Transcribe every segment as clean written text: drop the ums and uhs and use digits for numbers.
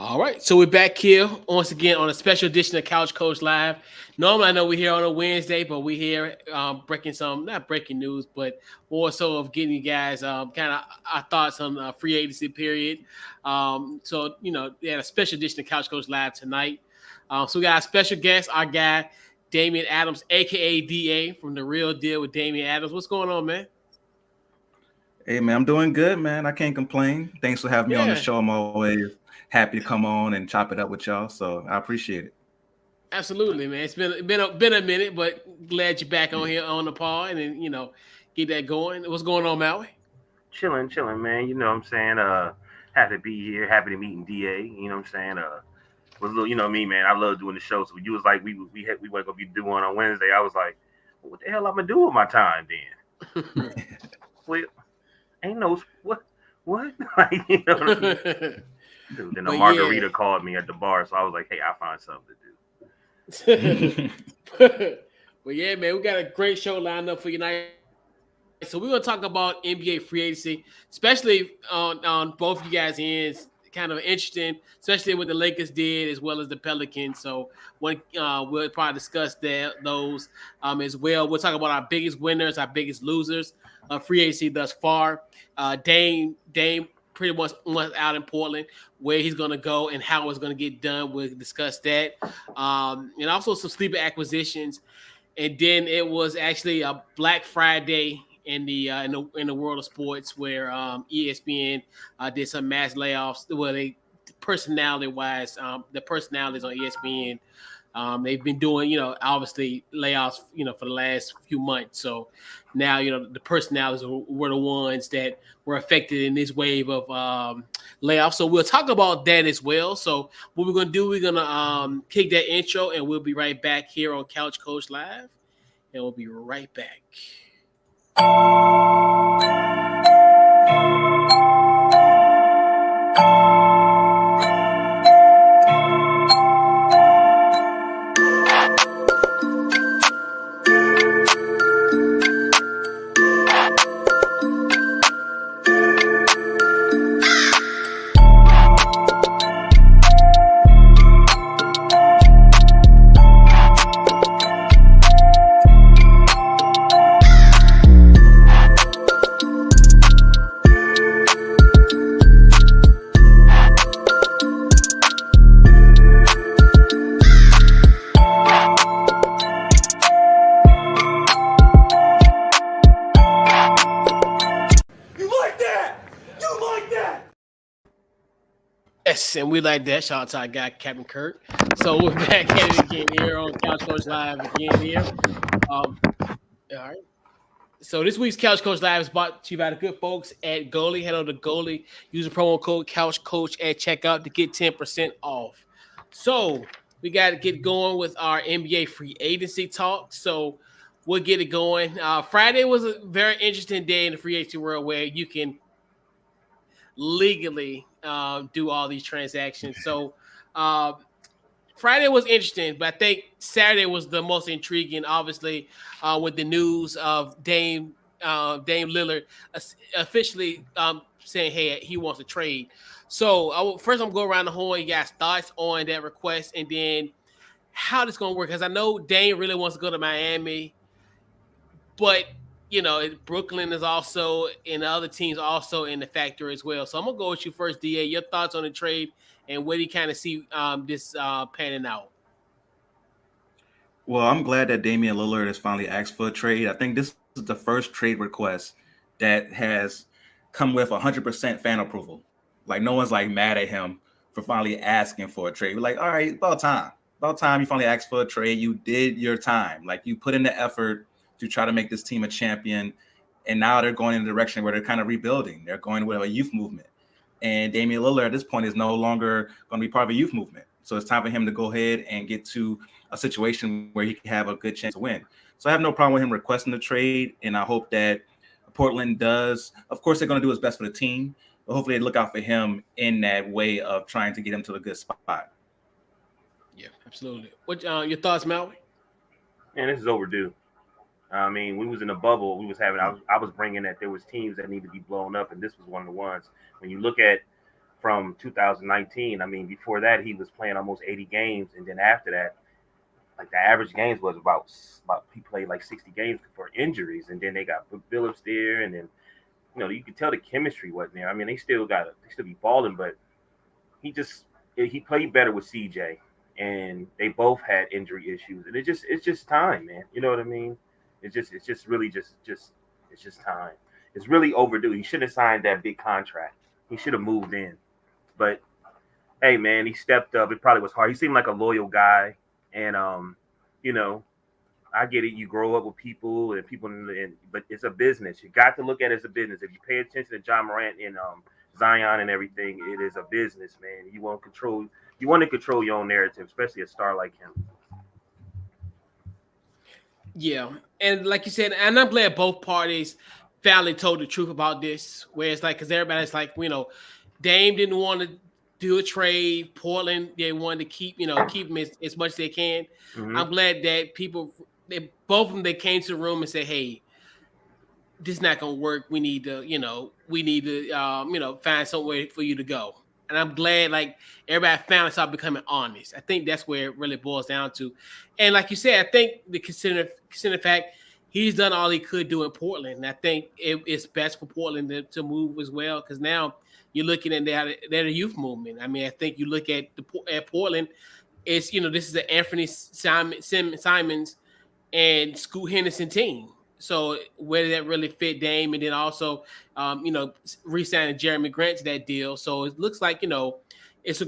All right, so we're back here once again on a special edition of Couch Coach Live. Normally, I know we're here on a Wednesday, but we're here breaking some, not breaking news, but more so of getting you guys kind of our thoughts on free agency period. We had a special edition of Couch Coach Live tonight. So we got a special guest, our guy, Damian Adams, a.k.a. DA from The Real Deal with Damian Adams. What's going on, man? Hey, man, I'm doing good, man. I can't complain. Thanks for having me on the Yeah. show. I'm always happy to come on and chop it up with y'all, so I appreciate it. Absolutely, man. It's been a minute, but glad you're back on Yeah. here on the pod and then get that going. What's going on, Maui? Chilling, man. You know what I'm saying? Happy to be here. Happy to meet DA. You know what I'm saying? Was a little, you know me, man. I love doing the show. So you was like, we were gonna be doing one on Wednesday. I was like, what the hell I'm gonna do with my time then? Well, ain't no what. Like, you know what I mean? Dude, then a margarita called me at the bar, so I was like, hey, I find something to do. Well, yeah, man, we got a great show lined up for you tonight. So we're gonna talk about NBA free agency, especially on both you guys' ends. Kind of interesting, especially what the Lakers did as well as the Pelicans. So we'll probably discuss those as well. We'll talk about our biggest winners, our biggest losers of free agency thus far. Dame pretty much went out in Portland, where he's going to go and how it's going to get done. We'll discuss that. And also some sleeper acquisitions. And then it was actually a Black Friday in the world of sports, where ESPN did some mass layoffs. Well, they personality-wise, the personalities on ESPN, they've been doing, obviously layoffs, for the last few months. So now, the personalities were the ones that were affected in this wave of layoffs. So we'll talk about that as well. So what we're going to do, we're going to kick that intro, and we'll be right back here on Couch Coach Live. And we'll be right back. Yes, and we like that. Shout out to our guy, Captain Kirk. So we're back at it again here on Couch Coach Live again here. All right. So this week's Couch Coach Live is brought to you by the good folks at Goalie. Head on to Goalie. Use the promo code CouchCoach at checkout to get 10% off. So we got to get going with our NBA free agency talk. So we'll get it going. Friday was a very interesting day in the free agency world, where you can legally do all these transactions. So Friday was interesting, but I think Saturday was the most intriguing, obviously, with the news of Dame Lillard officially saying, hey, he wants to trade. So first I'm going to go around the horn. You guys' thoughts on that request, and then how this going to work, because I know Dame really wants to go to Miami, but Brooklyn is also, and the other teams also in the factor as well. So I'm going to go with you first, DA. Your thoughts on the trade and where do you kind of see this panning out? Well, I'm glad that Damian Lillard has finally asked for a trade. I think this is the first trade request that has come with 100% fan approval. Like, no one's like mad at him for finally asking for a trade. We're like, all right, about time. About time you finally asked for a trade. You did your time. Like, you put in the effort to try to make this team a champion. And now they're going in a direction where they're kind of rebuilding. They're going with a youth movement. And Damian Lillard at this point is no longer going to be part of a youth movement. So it's time for him to go ahead and get to a situation where he can have a good chance to win. So I have no problem with him requesting the trade. And I hope that Portland does. Of course, they're going to do what's best for the team. But hopefully they look out for him in that way of trying to get him to a good spot. Yeah, absolutely. What your thoughts, Maui? Man, this is overdue. I mean, we was in a bubble. We was having. I was bringing that there was teams that need to be blown up, and this was one of the ones. When you look at from 2019. I mean, before that, he was playing almost 80 games, and then after that, like the average games was about he played like 60 games for injuries, and then they got Phillips there, and then you could tell the chemistry wasn't there. I mean, they still be balling, but he played better with CJ, and they both had injury issues, and it's just time, man. You know what I mean? It's just really it's just time. It's really overdue. He should have signed that big contract. He should have moved in. But hey, man, he stepped up. It probably was hard. He seemed like a loyal guy, and you know, I get it. You grow up with people and but it's a business. You got to look at it as a business. If you pay attention to John Morant and Zion and everything, it is a business, man. You want to control your own narrative, especially a star like him. Yeah, and like you said, and I'm glad both parties finally told the truth about this. Where it's like, because everybody's like, Dame didn't want to do a trade. Portland, they wanted to keep him as much as they can. Mm-hmm. I'm glad that both of them, they came to the room and said, "Hey, this is not gonna work. We need to, find somewhere for you to go." And I'm glad, like, everybody finally started becoming honest. I think that's where it really boils down to. And like you said, I think consider the fact he's done all he could do in Portland. And I think it's best for Portland to move as well, because now you're looking at their youth movement. I mean, I think you look at Portland, it's, this is the Anthony Simons and Scoot Henderson team. So where did that really fit Dame? And then also, re-signing Jeremy Grant to that deal. So it looks like, it's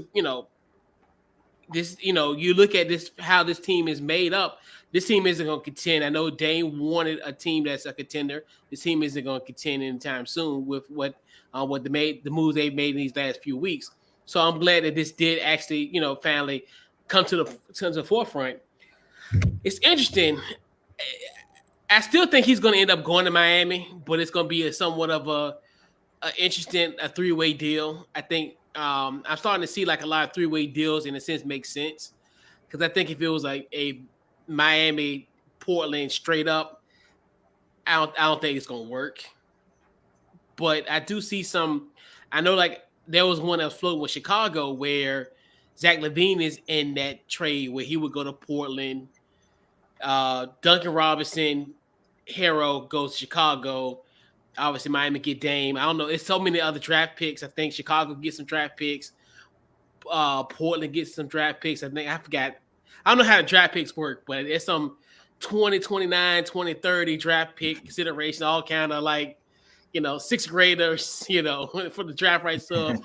this, you look at this, how this team is made up. This team isn't going to contend. I know Dame wanted a team that's a contender. This team isn't going to contend anytime soon with what the moves they've made in these last few weeks. So I'm glad that this did actually, finally come to the forefront. It's interesting. I still think he's going to end up going to Miami, but it's going to be somewhat of a interesting three-way deal. I think I'm starting to see like a lot of three-way deals in a sense make sense, because I think if it was like a Miami Portland straight up, I don't think it's going to work. But I do see some. I know like there was one that was floating with Chicago where Zach LaVine is in that trade where he would go to Portland. Duncan Robinson, Hero goes to Chicago. Obviously, Miami get Dame. I don't know. It's so many other draft picks. I think Chicago gets some draft picks. Portland gets some draft picks. I forgot. I don't know how the draft picks work, but it's some 2029, 2030 draft pick consideration, all kind of like, sixth graders, for the draft rights of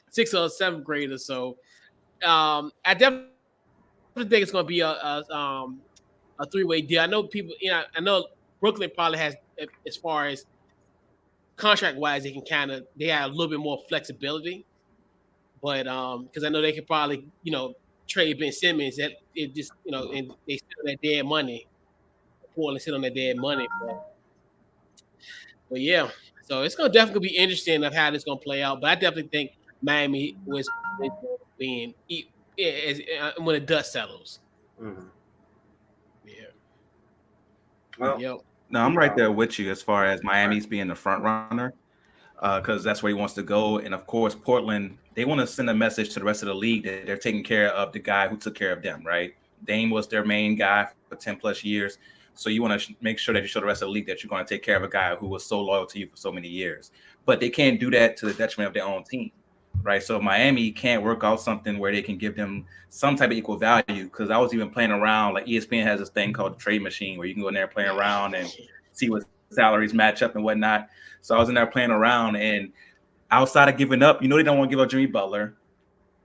sixth or seventh graders. So I definitely think it's going to be a three-way deal. I know people, I know Brooklyn probably has, as far as contract-wise, they have a little bit more flexibility. But because I know they could probably, trade Ben Simmons, that it just, and they sit on that dead money. Portland sit on that dead money. But yeah, so it's going to definitely be interesting of how this going to play out. But I definitely think Miami was being when the dust settles. Mm-hmm. Yeah. Well, yep. No, I'm right there with you as far as Miami's being the front runner, because that's where he wants to go. And of course, Portland, they want to send a message to the rest of the league that they're taking care of the guy who took care of them, right? Dame was their main guy for 10 plus years. So you want to make sure that you show the rest of the league that you're going to take care of a guy who was so loyal to you for so many years. But they can't do that to the detriment of their own team, right? So Miami can't work out something where they can give them some type of equal value, because I was even playing around, like ESPN has this thing called the trade machine where you can go in there and play around and see what salaries match up and whatnot. So I was in there playing around, and outside of giving up, they don't want to give up Jimmy Butler.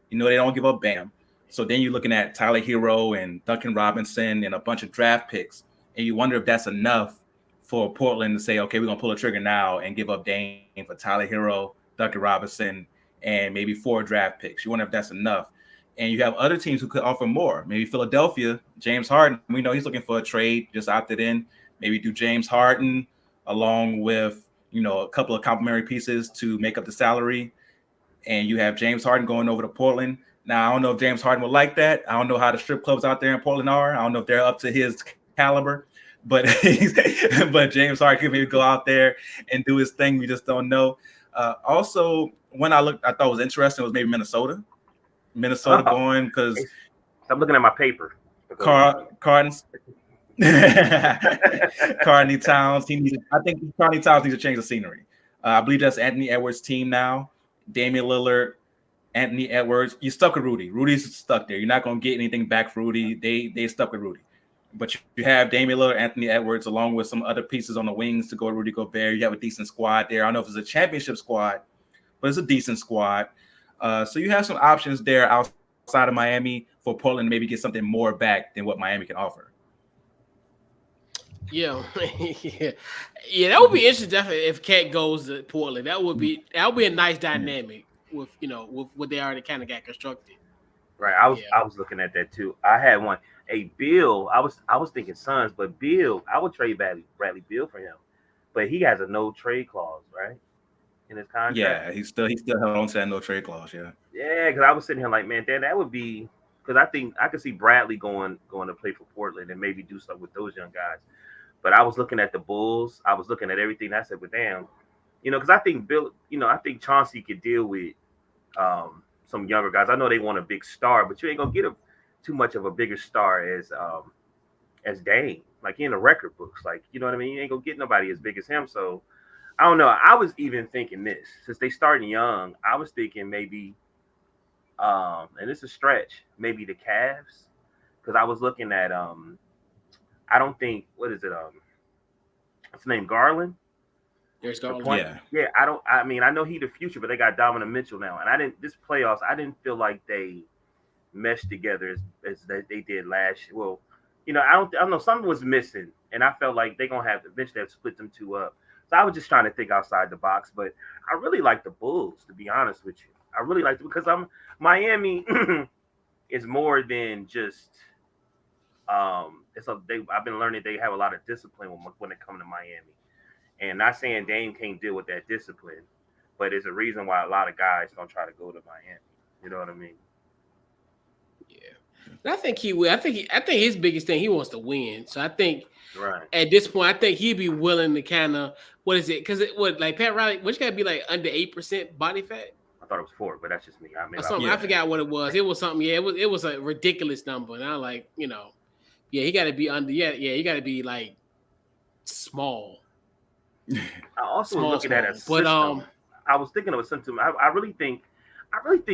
They don't want to give up Bam. So then you're looking at Tyler Hero and Duncan Robinson and a bunch of draft picks. And you wonder if that's enough for Portland to say, okay, we're going to pull a trigger now and give up Dame for Tyler Hero, Duncan Robinson, and maybe 4 draft picks. You wonder if that's enough. And you have other teams who could offer more. Maybe Philadelphia, James Harden. We know he's looking for a trade, just opted in. Maybe do James Harden along with, a couple of complimentary pieces to make up the salary. And you have James Harden going over to Portland. Now, I don't know if James Harden would like that. I don't know how the strip clubs out there in Portland are. I don't know if they're up to his caliber. But but James Harden could maybe go out there and do his thing. We just don't know. Also, one I thought was interesting was maybe Minnesota. Minnesota going because I'm looking at my paper. Cards. Carney Towns. I think Carney Towns needs to change the scenery. I believe that's Anthony Edwards' team now. Damian Lillard, Anthony Edwards. You stuck with Rudy. Rudy's stuck there. You're not going to get anything back for Rudy. They stuck with Rudy. But you have Damian Lillard, Anthony Edwards, along with some other pieces on the wings to go with Rudy Gobert. You have a decent squad there. I don't know if it's a championship squad, but it's a decent squad. So you have some options there outside of Miami for Portland to maybe get something more back than what Miami can offer. Yeah, yeah, that would be interesting. Definitely, if Cat goes to Portland, that would be a nice dynamic with with what they already kind of got constructed. Right, I was looking at that too. I had one. Hey, Bill, I was thinking Suns, but Bill, I would trade Bradley Beal for him, but he has a no trade clause, right, in his contract. Yeah, he still held on to that no trade clause. Yeah, because I was sitting here like, man, that would be because I think I could see Bradley going to play for Portland and maybe do stuff with those young guys. But I was looking at the Bulls. I was looking at everything. I said, well, damn, because I think Bill, I think Chauncey could deal with some younger guys. I know they want a big star, but you ain't gonna get too much of a bigger star as Dame. Like in the record books, like you know what I mean. You ain't gonna get nobody as big as him. So I don't know. I was even thinking this since they starting young. I was thinking maybe, and it's a stretch, maybe the Cavs, because I was looking at I don't think what is it? What's his name? Garland. There's Garland. Yeah. I mean, I know he the future, but they got Donovan Mitchell now, and this playoffs, I didn't feel like they meshed together as they did last year. Well, I don't know. Something was missing, and I felt like they're gonna have to eventually have to split them two up. So I was just trying to think outside the box, but I really like the Bulls, to be honest with you. I really like them because Miami is more than just. I've been learning they have a lot of discipline when it comes to Miami, and not saying Dame can't deal with that discipline, but there's a reason why a lot of guys don't try to go to Miami. You know what I mean? Yeah, and I think he will. I think his biggest thing, he wants to win. So I think right at this point, I think he'd be willing to kind of what is it? Because like Pat Riley, which got to be like under 8% body fat. I thought it was 4, but that's just me. I forgot what it was. It was something. Yeah, it was a ridiculous number, and I like Yeah, he got to be under. Yeah, he got to be like small. I also was looking at a system. But I was thinking of a system. I really think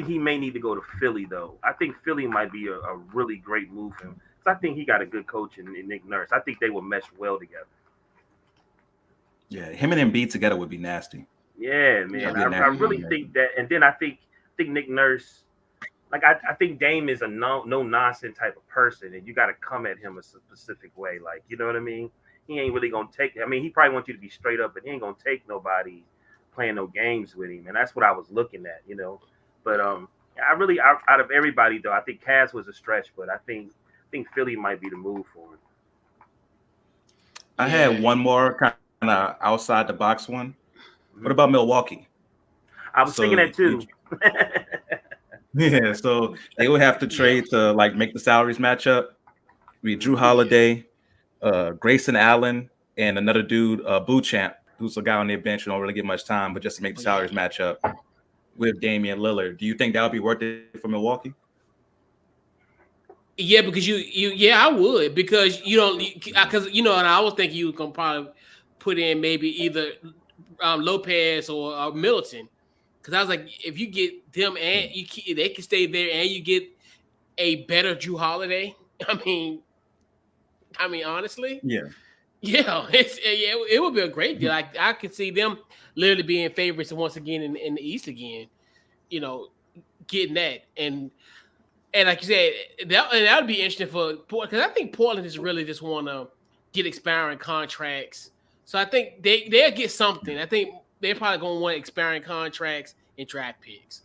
he may need to go to Philly though. I think Philly might be a really great move for him because I think he got a good coach in Nick Nurse. I think they will mesh well together. Yeah, him and Embiid together would be nasty. Yeah, man. I really think that, and then I think Nick Nurse. Like I think Dame is a no nonsense type of person, and you got to come at him a specific way. Like you know what I mean? He ain't really gonna take. I mean, he probably wants you to be straight up, but he ain't gonna take nobody playing no games with him, and that's what I was looking at, But I really out of everybody though, I think Cavs was a stretch, but I think Philly might be the move for him. I had one more kind of outside the box one. Mm-hmm. What about Milwaukee? I was thinking that too. Yeah, so they would have to trade to like make the salaries match up. We Drew Holiday, Grayson Allen, and another dude, Bouchamp, who's a guy on their bench who don't really get much time, but just to make the salaries match up with Damian Lillard. Do you think that would be worth it for Milwaukee? Yeah, because I would because and I was thinking you can probably put in maybe either Lopez or Middleton. Because I was like, if you get them and they can stay there, and you get a better Drew Holiday. I mean, honestly, it would be a great deal. Like I could see them literally being favorites once again in the East again. Getting that and like you said, that would be interesting for Portland because I think Portland is really just want to get expiring contracts. So I think they'll get something. I think they're probably going to want expiring contracts and draft picks.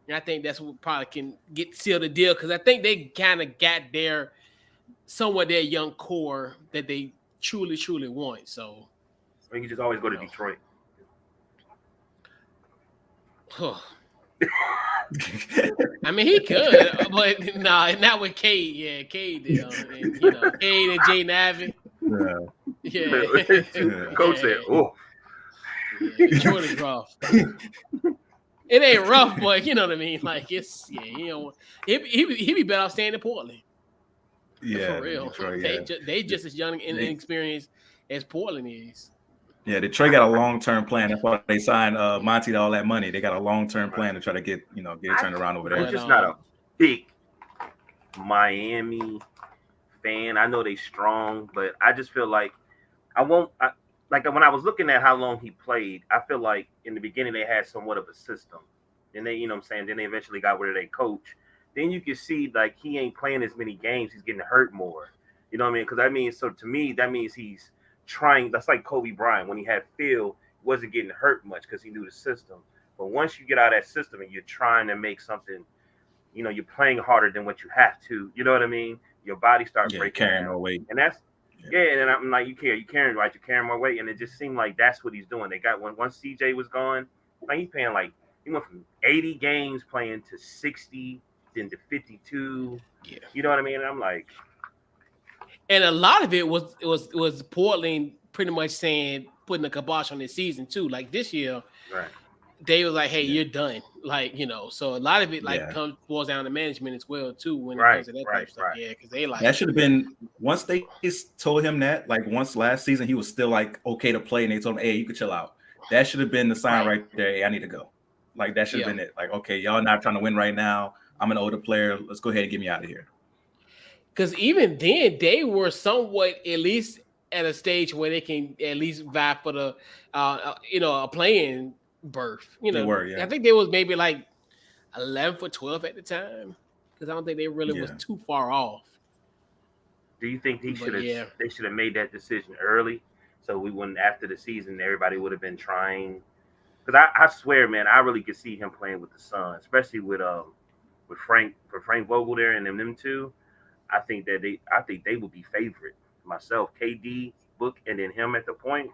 And I think that's what probably can seal the deal because I think they kind of got their young core that they truly, truly want. So you can just always go to Detroit. I mean, he could, but not with Cade. Yeah, Cade did. Cade and Jay Navy. Yeah. Coach said, "Oh." Jordan rough. It ain't rough, but you know what I mean. Like it's he be better off staying in Portland Yeah, for real. Detroit. They just as young and They, inexperienced as Portland is. yeah, Detroit got a long-term plan. That's why they signed Monty to all that money. They got a long-term plan to try to get it turned around over there. I'm But, just not a big Miami fan. I know they strong, but I just feel like I won't. Like when I was looking at how long he played, I feel like in the beginning they had somewhat of a system. Then they, what I'm saying, then they eventually got rid of their coach. Then you can see like he ain't playing as many games. He's getting hurt more. You know what I mean? Because that means, so to me, that means he's trying. That's like Kobe Bryant when he had Phil, he wasn't getting hurt much because he knew the system. But once you get out of that system and you're trying to make something, you're playing harder than what you have to. You know what I mean? Your body starts breaking carrying down, more weight. and that's and I'm like, you're carrying more weight, and it just seemed like that's what he's doing. They got once CJ was gone, like he's playing like he went from 80 games playing to 60, then to 52. Yeah. You know what I mean? And I'm like, and a lot of it was Portland pretty much saying putting a kibosh on this season too. Like this year, right. They was like, "Hey, you're done." Like so a lot of it boils down to management as well too when it comes to that type of stuff. Right. Yeah, because they like that should have been once they told him that. Like once last season, he was still like okay to play, and they told him, "Hey, you can chill out." That should have been the sign right there. Hey, I need to go. Like that should have been it. Like, okay, y'all not trying to win right now. I'm an older player. Let's go ahead and get me out of here. Because even then, they were somewhat at least at a stage where they can at least vie for the a playing berth. They were, yeah. I think they was maybe like 11 for 12 at the time because I don't think they really was too far off. Do you think they should have made that decision early so we wouldn't, after the season, everybody would have been trying? Because I swear, man, I really could see him playing with the Suns, especially with Frank Vogel there and them two. I think they would be favorite. Myself, KD, Book, and then him at the point.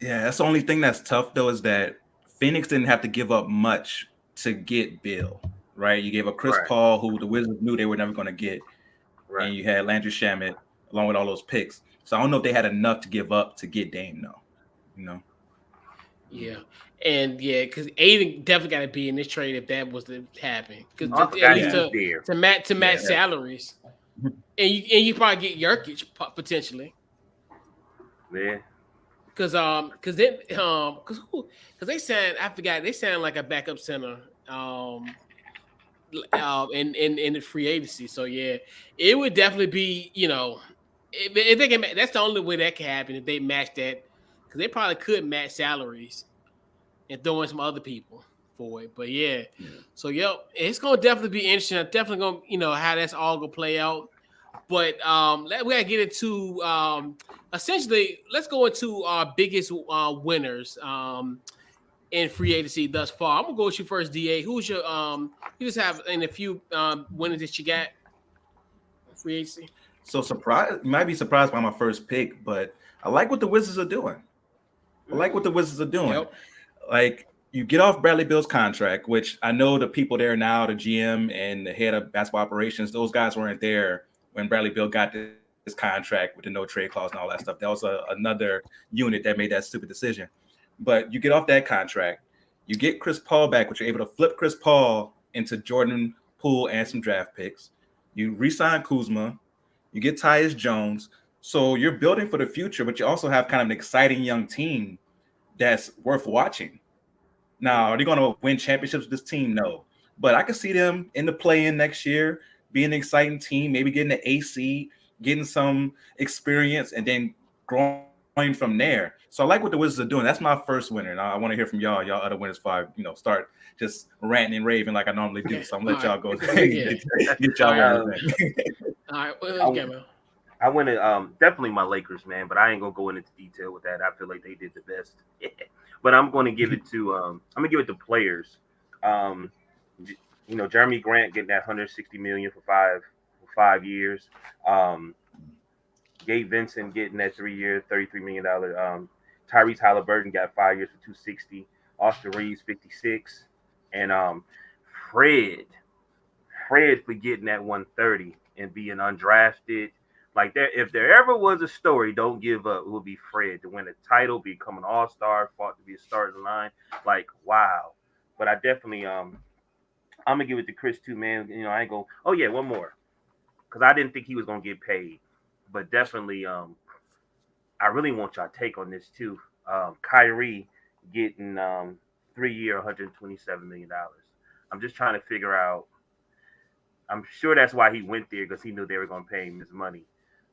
Yeah, that's the only thing that's tough though is that Phoenix didn't have to give up much to get Bill, right? You gave up Chris Paul, who the Wizards knew they were never going to get, and you had Landry Shamet along with all those picks. So I don't know if they had enough to give up to get Dame, though. Yeah, and because Aiden definitely got to be in this trade if that was to happen. Because at least to match salaries, and you probably get Jokic potentially. Yeah. Because they signed, I forgot, they signed like a backup center in the free agency. So yeah, it would definitely be, if they can, that's the only way that can happen if they match that, because they probably could match salaries and throw in some other people for it. But yeah. So it's gonna definitely be interesting. I'm definitely gonna how that's all gonna play out. But we gotta get into essentially. Let's go into our biggest winners in free agency thus far. I'm gonna go with you first, Da. Who's your you just have in a few winners that you got free agency? So you might be surprised by my first pick, but I like what the Wizards are doing. Yep. Like you get off Bradley Beal's contract, which I know the people there now, the GM and the head of basketball operations, those guys weren't there when Bradley Beal got this contract with the no trade clause and all that stuff. That was another unit that made that stupid decision. But you get off that contract, you get Chris Paul back, which you're able to flip Chris Paul into Jordan Poole and some draft picks. You re-sign Kuzma, you get Tyus Jones. So you're building for the future, but you also have kind of an exciting young team that's worth watching. Now, are they going to win championships with this team? No. But I can see them in the play-in next year, being an exciting team, maybe getting the AC, getting some experience, and then growing from there. So I like what the Wizards are doing. That's my first winner. And I want to hear from y'all other winners before I, start just ranting and raving like I normally do. So I'm going to let y'all go. Get y'all winners. All right. Well, I went to definitely my Lakers, man, but I ain't gonna go into detail with that. I feel like they did the best. But I'm gonna give it to players. Jeremy Grant getting that $160 million for 5 years. Gabe Vincent getting that 3-year, $33 million. Tyrese Halliburton got 5 years for $260. Austin Reeves 56, and Fred for getting that 130 and being undrafted, Like if there ever was a story, don't give up. It would be Fred to win a title, become an all-star, fought to be a starting line. Like wow. But I definitely I'm gonna give it to Chris too, man. I ain't gonna. Oh yeah, one more because I didn't think he was gonna get paid, but definitely I really want y'all take on this too. Kyrie getting 3 year, $127 million. I'm just trying to figure out. I'm sure that's why he went there because he knew they were gonna pay him his money.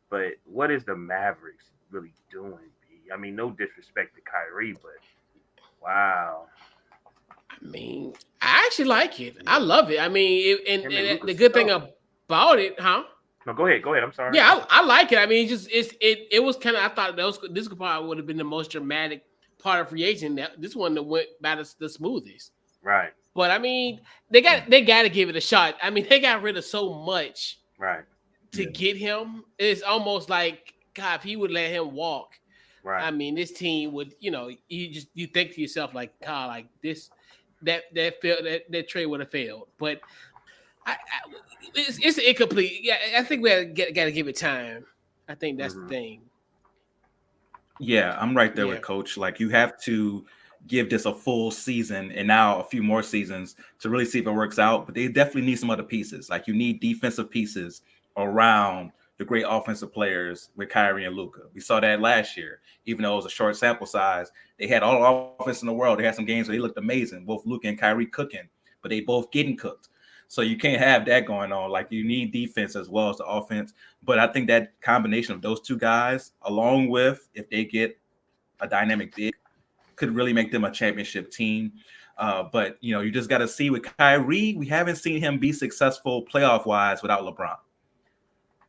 But what is the Mavericks really doing? B? I mean, no disrespect to Kyrie, but wow. I mean, I actually like it. I love it. I mean, and the Luka's good thing tough. about it, huh? No, go ahead. Go ahead. I'm sorry. Yeah, I like it. I mean, it was kind of. I thought this probably would have been the most dramatic part of free agent. This one that went about the smoothest. Right. But I mean, they got to give it a shot. I mean, they got rid of so much Right. to get him. It's almost like God, if he would let him walk. Right. I mean, this team would, you think to yourself like, God, like this, that trade would have failed. But it's incomplete. Yeah, I think we got to give it time. I think that's the thing. Yeah, I'm right there Yeah. with Coach. Like you have to give this a full season and now a few more seasons to really see if it works out. But they definitely need some other pieces. Like you need defensive pieces around the great offensive players with Kyrie and Luka. We saw that last year, even though it was a short sample size. They had all the offense in the world. They had some games where they looked amazing, both Luka and Kyrie cooking, but they both getting cooked. So you can't have that going on. Like you need defense as well as the offense. But I think that combination of those two guys, along with if they get a dynamic big, could really make them a championship team. But you just got to see with Kyrie, we haven't seen him be successful playoff wise without LeBron.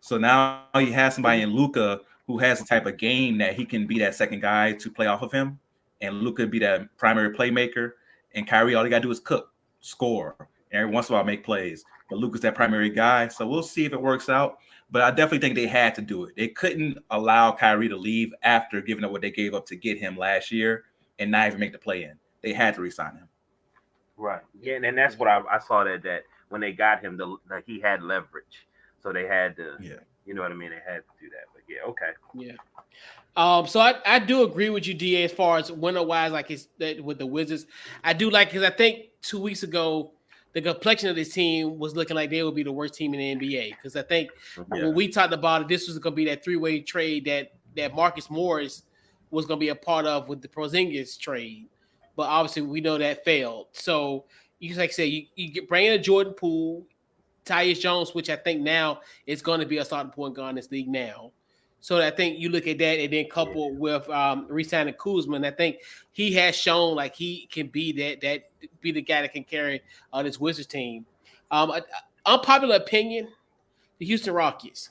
So now you have somebody in Luka who has the type of game that he can be that second guy to play off of him, and Luka be that primary playmaker. And Kyrie, all he got to do is cook, score, and every once in a while make plays. But Luka's that primary guy, so we'll see if it works out. But I definitely think they had to do it. They couldn't allow Kyrie to leave after giving up what they gave up to get him last year and not even make the play-in. They had to re-sign him. Right. Yeah, and that's what I saw that when they got him, he had leverage, so they had to. Yeah. You know what I mean? They had to do that. But yeah, okay. Yeah. So I do agree with you, DA, as far as winner wise, like it's that with the Wizards. I do like because I think 2 weeks ago the complexion of this team was looking like they would be the worst team in the NBA. Because I think when we talked about it, this was going to be that 3-way trade that Marcus Morris was going to be a part of with the Porzingis trade. But obviously we know that failed. So you like I said, you bring in a Jordan Poole, Tyus Jones, which I think now is going to be a starting point guard in this league now. So I think you look at that and then coupled with re-signing Kuzma, and I think he has shown like he can be that be the guy that can carry this Wizards team. Unpopular opinion, the Houston Rockets.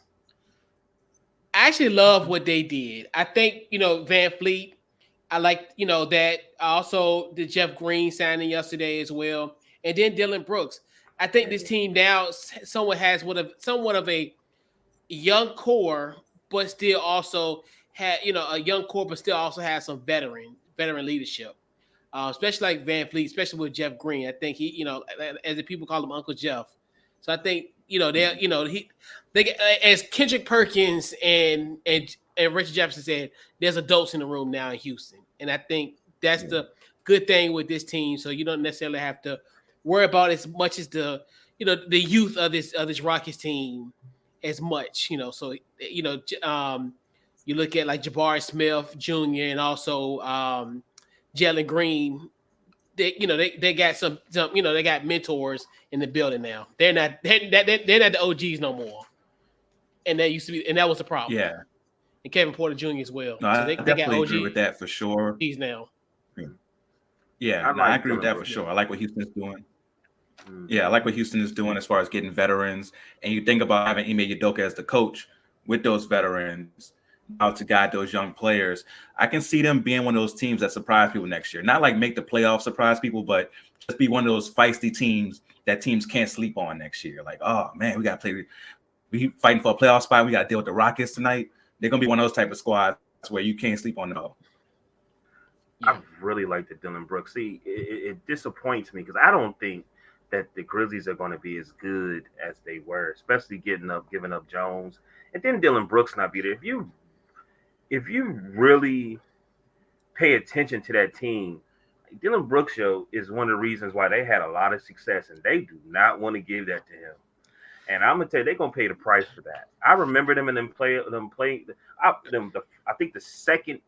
I actually love what they did. I think, Van Fleet, I like, that. Also, the Jeff Green signing yesterday as well. And then Dylan Brooks. I think this team now somewhat has somewhat of a young core, but still also had, a young core, but still also has some veteran leadership. Especially like Van Fleet, especially with Jeff Green. I think he, as the people call him Uncle Jeff. So I think, they as Kendrick Perkins and Richard Jefferson said, there's adults in the room now in Houston. And I think that's the good thing with this team. So you don't necessarily have to worry about as much as the youth of this Rockets team as much, So, you look at like Jabari Smith Jr. and also Jalen Green. They got some they got mentors in the building now. They're not the OGs no more, and that used to be, and that was the problem. Yeah, and Kevin Porter Jr. as well. No, So I they got definitely OGs agree with that for sure. now. Yeah, I agree with that for sure. I like what Houston's doing. Yeah, I like what Houston is doing as far as getting veterans. And you think about having Ime Udoka as the coach with those veterans out to guide those young players. I can see them being one of those teams that surprise people next year. Not like make the playoffs surprise people, but just be one of those feisty teams that teams can't sleep on next year. Like, oh man, we got to play. We fighting for a playoff spot. We got to deal with the Rockets tonight. They're gonna be one of those type of squads where you can't sleep on them. I really like the Dylan Brooks. See, it disappoints me because I don't think that the Grizzlies are going to be as good as they were, especially giving up Jones, and then Dylan Brooks not be there. If you really pay attention to that team, Dylan Brooks show is one of the reasons why they had a lot of success, and they do not want to give that to him. And I'm gonna tell you, they're gonna pay the price for that. I remember them and I think the second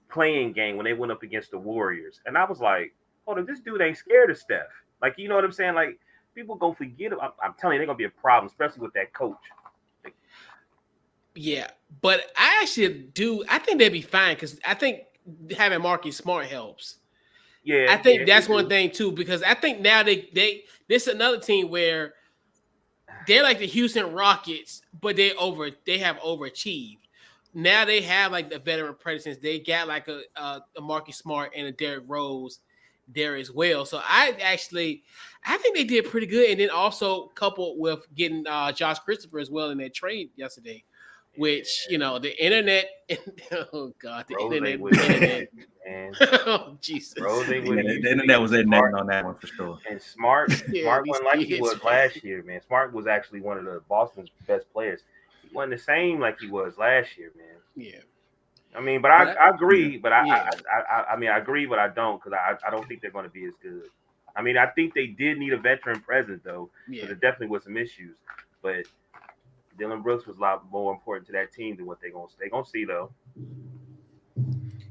playing game when they went up against the Warriors, and I was like, "Oh, this dude ain't scared of Steph." Like, you know what I'm saying? Like, people gonna forget. I'm telling you, they're gonna be a problem, especially with that coach. Yeah, but I actually do. I think they'd be fine because I think having Marcus Smart helps. Yeah, I think that's one thing too, because I think now this is another team where they're like the Houston Rockets, but they have overachieved. Now they have like the veteran presence. They got like a Marcus Smart and a Derrick Rose there as well. So I think they did pretty good. And then also coupled with getting Josh Christopher as well in that trade yesterday, which the internet. Oh God, the Rose internet. Oh Jesus, the internet was in there on that one for sure. And Smart wasn't like he was last year, man. Smart was actually one of the Boston's best players. He wasn't the same like he was last year, man. Yeah. I mean, but I agree, but I mean, I agree, but I don't, because I don't think they're going to be as good. I mean, I think they did need a veteran presence, though, because there definitely was some issues. But Dylan Brooks was a lot more important to that team than what they're going to see, though.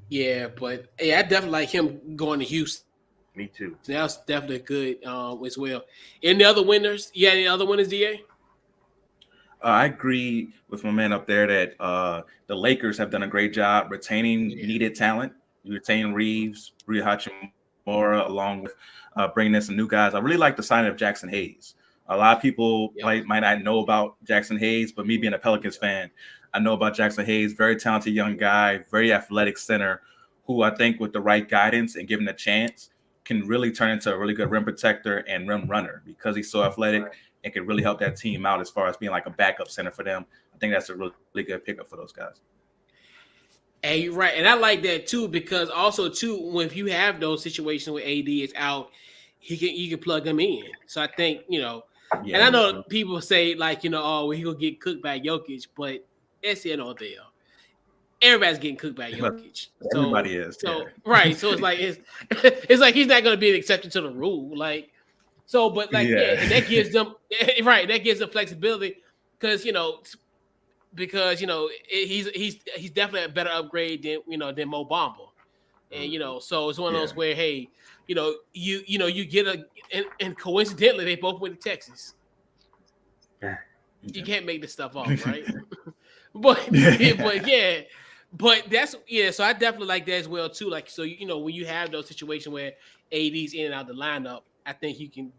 Yeah, but I definitely like him going to Houston. Me too. That's definitely good as well. Any other winners? Yeah, any other winners, DA? I agree with my man up there that the Lakers have done a great job retaining needed talent. You retain Reeves, Rui Hachimura, along with bringing in some new guys. I really like the signing of Jackson Hayes. A lot of people might not know about Jackson Hayes, but me being a Pelicans fan, I know about Jackson Hayes. Very talented young guy, very athletic center, who I think with the right guidance and given a chance can really turn into a really good rim protector and rim runner because he's so athletic and can really help that team out as far as being like a backup center for them. I think that's a really, really good pickup for those guys. Hey, you're right. And I like that too, because also too, if you have those situations where AD is out, you can plug him in. So I think, and I know people say like, he gonna get cooked by Jokic, but that's the NO deal. Everybody's getting cooked by Jokic. Everybody is. Right. So it's like it's like he's not gonna be an exception to the rule. Like, so, but like, and that gives them that gives them flexibility because he's definitely a better upgrade than Mo Bamba. And so it's one of those where you get and coincidentally they both went to Texas. You can't make this stuff up, right? but that's so I definitely like that as well too. Like, so when you have those situations where AD's in and out the lineup, I think he can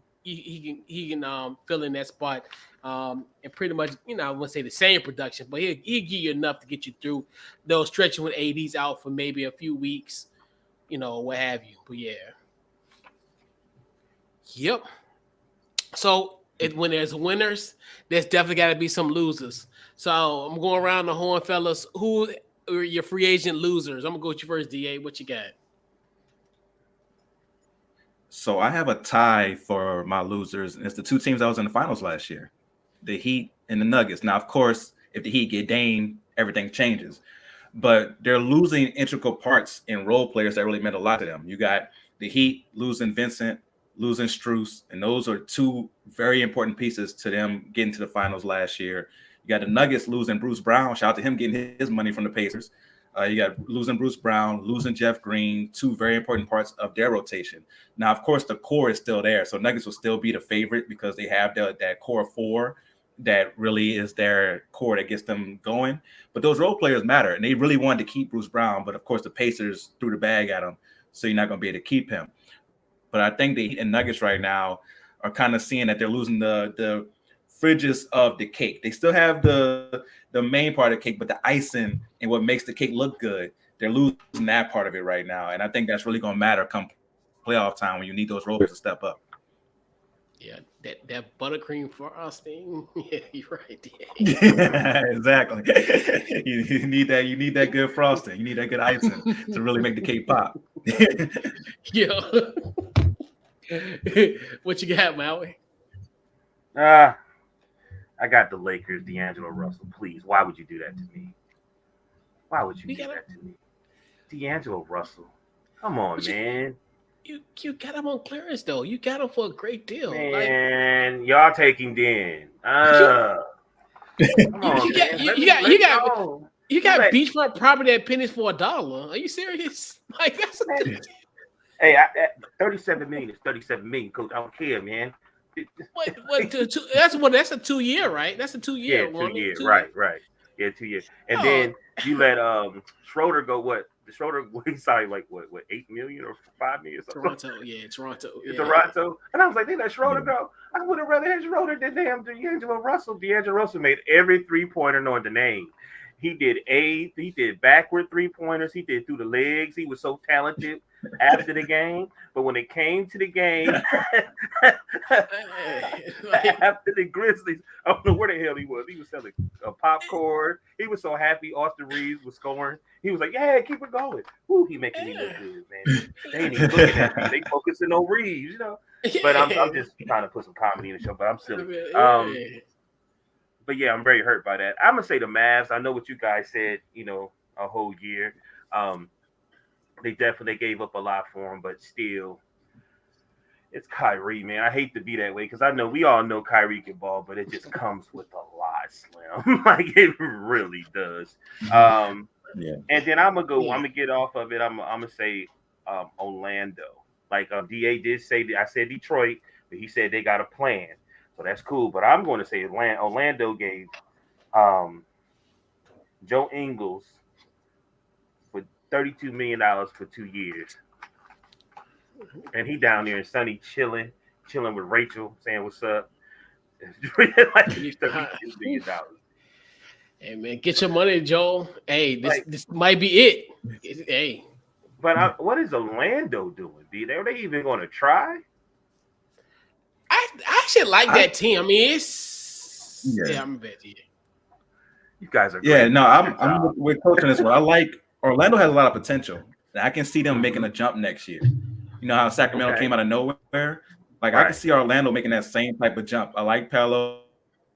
fill in that spot and pretty much I wouldn't say the same production, but he'll give you enough to get you through those stretches when AD's out for maybe a few weeks, what have you. But yep. So when there's winners, there's definitely got to be some losers. So I'm going around the horn, fellas. Who are your free agent losers? I'm gonna go with you first, DA. What you got? So I have a tie for my losers, and it's the two teams that was in the finals last year, the Heat and the Nuggets. Now, of course, if the Heat get Dame, everything changes. But they're losing integral parts in role players that really meant a lot to them. You got the Heat losing Vincent, losing Strus, and those are two very important pieces to them getting to the finals last year. You got the Nuggets losing Bruce Brown. Shout out to him getting his money from the Pacers. You got losing Bruce Brown, losing Jeff Green, two very important parts of their rotation. Now, of course, the core is still there. So Nuggets will still be the favorite because they have that core four that really is their core that gets them going. But those role players matter, and they really wanted to keep Bruce Brown. But, of course, the Pacers threw the bag at him, so you're not going to be able to keep him. But I think the Heat and Nuggets right now are kind of seeing that they're losing the fridges of the cake. They still have the main part of the cake, but the icing and what makes the cake look good, they're losing that part of it right now. And I think that's really going to matter come playoff time when you need those role players to step up. Yeah, that buttercream frosting. Yeah, you're right. Yeah, exactly. You need that good frosting. You need that good icing to really make the cake pop. Yeah. What you got, Maui? I got the Lakers, D'Angelo Russell. Please, why would you do that to me? Why would you You do got him. that to me? D'Angelo Russell. Come on, But you, man. you got him on clearance though. You got him for a great deal. Like Man, y'all take him then. you, Come you, on, you got man. you, Let you me got let you got go. you You got let beachfront property at pennies for $1. Are you serious? Like that's a man. good. Hey, 37 million is 37 million, coach. I don't care, man. What that's a 2 year, right? That's a 2 year Yeah, two one. year, 2 year. right. Yeah, 2 years. And Oh, then you let Schroeder go what? The Schroeder he signed like what 8 million or 5 million or something. Toronto, yeah, Toronto, yeah. Toronto. And I was like, they let Schroeder Yeah. go. I would have rather had Schroeder than damn D'Angelo Russell. D'Angelo Russell made every 3-pointer known the name. He did backward 3-pointers. He did through the legs. He was so talented after the game. But when it came to the game, Like, after the Grizzlies, I don't know where the hell he was. He was selling popcorn. He was so happy Austin Reeves was scoring. He was like, yeah, keep it going. Ooh, he making me look good, man. They ain't even looking at me. They focusing on Reeves, But I'm just trying to put some comedy in the show, but I'm silly. yeah. But yeah, I'm very hurt by that. I'm gonna say the Mavs. I know what you guys said, a whole year. They definitely gave up a lot for him, but still, it's Kyrie, man. I hate to be that way because I know we all know Kyrie can ball, but it just comes with a lot, Slim. Like it really does. Yeah. And then I'm gonna get off of it. I'm gonna say Orlando. Like Da did say, I said Detroit, but he said they got a plan, so that's cool. But I'm going to say Orlando gave um, Joe Ingles for $32 million for 2 years, and he down there in sunny chilling with Rachel, saying what's up. Like he's $32 million. Hey man, get your money, Joel. Hey, Like, this might be it. Hey, but what is Orlando doing? Are they even going to try? I actually like that team. I mean, it's Yeah. I'm a bet. Yeah. You guys are Yeah, great. no, I'm with coaching this one. I like Orlando has a lot of potential. I can see them making a jump next year. You know how Sacramento came out of nowhere? Like I can see Orlando making that same type of jump. I like Paolo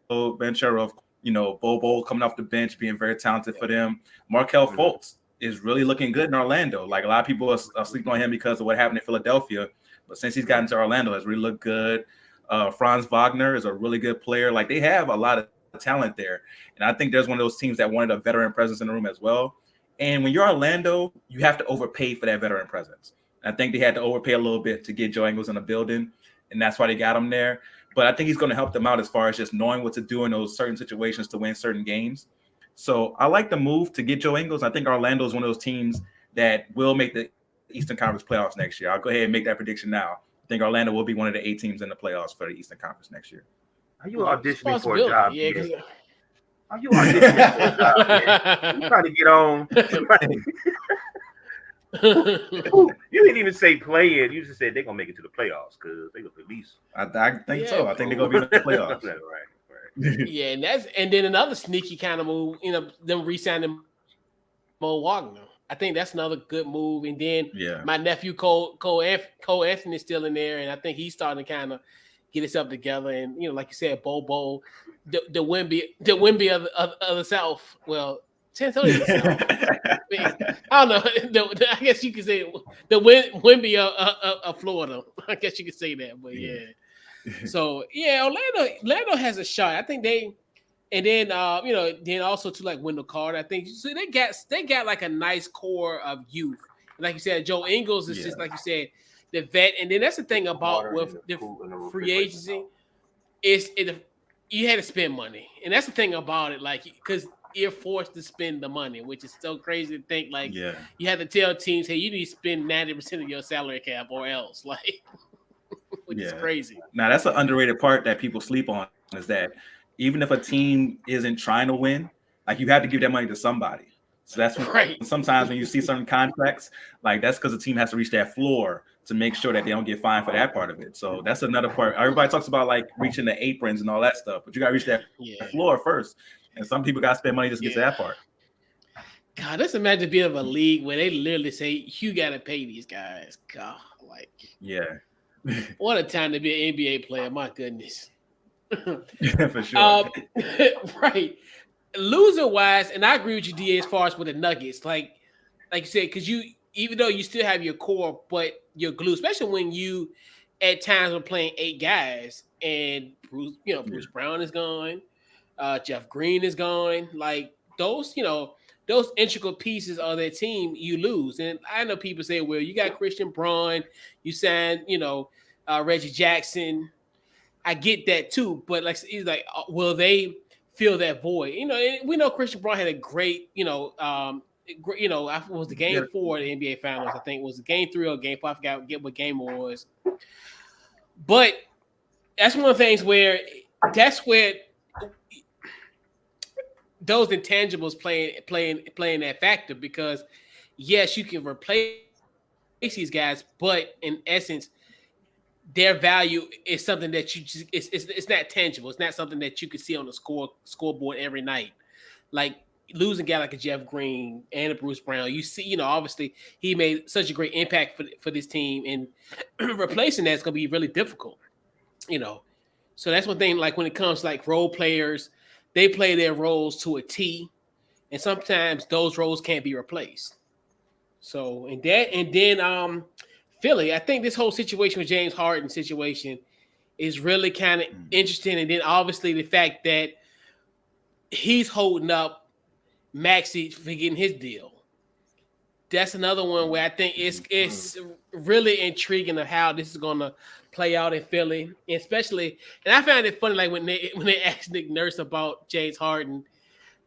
Ventura, Bobo coming off the bench, being very talented for them. Markel Fultz is really looking good in Orlando. Like a lot of people are sleeping on him because of what happened in Philadelphia, but since he's gotten to Orlando, it's really looked good. Franz Wagner is a really good player. Like they have a lot of talent there, and I think there's one of those teams that wanted a veteran presence in the room as well. And when you're Orlando, you have to overpay for that veteran presence. And I think they had to overpay a little bit to get Joe Ingles in the building, and that's why they got him there. But I think he's going to help them out as far as just knowing what to do in those certain situations to win certain games. So I like the move to get Joe Ingles. I think Orlando is one of those teams that will make the Eastern Conference playoffs next year. I'll go ahead and make that prediction now. I think Orlando will be one of the 8 teams in the playoffs for the Eastern Conference next year. Are you auditioning for a job? Yeah, are you auditioning for a job, man? You trying to get on? You didn't even say play in. You just said they're gonna make it to the playoffs because they gonna at least. I think so. I think they're gonna be in the playoffs. right. Yeah, and then another sneaky kind of move, them re-signing Mo Wagner. I think that's another good move. And then my nephew Cole Anthony is still in there, and I think he's starting to kind of get himself together. And like you said, Bobo, the Wimby of the South. Well, San Antonio the South. I don't know. I guess you could say the Wimby of Florida. I guess you could say that, but yeah. So yeah, Orlando has a shot. I think they. And then then also to like Wendell Carter, I think so they got like a nice core of youth. Like you said, Joe Ingles is just like you said, the vet. And then that's the thing about with the free agency you had to spend money, and that's the thing about it, like because you're forced to spend the money, which is so crazy to think. Like you have to tell teams, hey, you need to spend 90% of your salary cap or else, like which is crazy. Now that's an underrated part that people sleep on is that. Even if a team isn't trying to win, like you have to give that money to somebody. So that's when sometimes when you see certain contracts, like that's because the team has to reach that floor to make sure that they don't get fined for that part of it. So that's another part. Everybody talks about like reaching the aprons and all that stuff, but you got to reach that floor first. And some people got to spend money just to get to that part. God, let's imagine being of a league where they literally say you got to pay these guys. God, like What a time to be an NBA player. My goodness. For sure. Right. Loser wise, and I agree with you, DA, as far as with the Nuggets. Like you said, because you, even though you still have your core, but your glue, especially when you at times are playing 8 guys and Bruce Brown is gone, Jeff Green is gone. Like those, those integral pieces of that team, you lose. And I know people say, well, you got Christian Braun, you signed, Reggie Jackson. I get that too, but like he's like, will they fill that void? And we know Christian Braun had a great, I was the game 4 of the NBA Finals. I think it was game 3 or game 4. I forgot what game it was. But that's one of the things where those intangibles playing that factor, because yes, you can replace these guys, but in essence, their value is something that you just it's not tangible. It's not something that you can see on the scoreboard every night. Like losing a guy like a Jeff Green and a Bruce Brown, you see, obviously he made such a great impact for this team, and replacing that's going to be really difficult. So that's one thing. Like when it comes to like role players, they play their roles to a T, and sometimes those roles can't be replaced. So and then Philly, I think this whole situation with James Harden situation is really kind of interesting. And then obviously the fact that he's holding up Maxey for getting his deal. That's another one where I think it's really intriguing of how this is going to play out in Philly, especially. And I found it funny, like when they asked Nick Nurse about James Harden,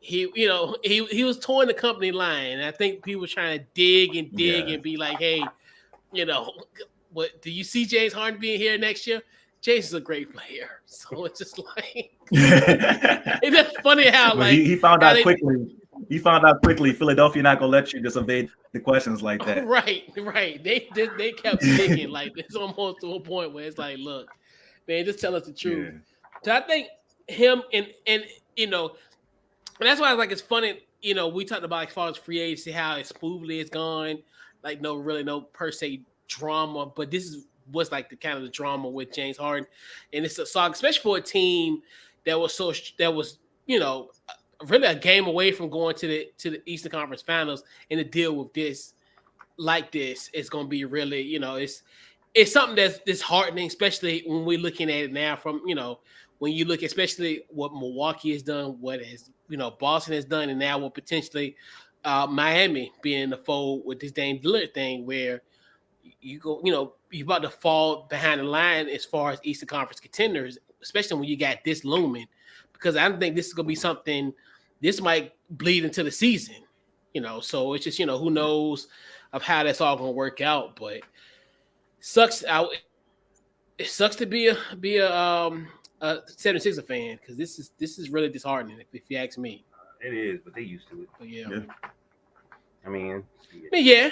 he was towing the company line. And I think people were trying to dig and be like, hey, what do you see James Harden being here next year? James is a great player, so it's just like it's just funny how like he found out quickly. He found out quickly. Philadelphia not gonna let you just evade the questions like that. Right. They kept digging like it's almost to a point where it's like, look, man, just tell us the truth. Yeah. So I think him and that's why I was like, it's funny. We talked about like, as far as free agency, how smoothly it's gone. Like no per se drama, but this was like the kind of the drama with James Harden, and it's a song, especially for a team that was really a game away from going to the Eastern Conference Finals, and to deal with this like this, it's going to be really it's something that's disheartening, especially when we're looking at it now from when you look especially what Milwaukee has done, what has Boston has done, and now what potentially. Miami being in the fold with this Dame Lillard thing, where you go, you're about to fall behind the line as far as Eastern Conference contenders, especially when you got this looming. Because I don't think this is going to be something. This might bleed into the season, So it's just who knows of how that's all going to work out. But it sucks to be a 76er fan, because this is really disheartening if you ask me. It is, but they used to it. But yeah. I mean, yeah.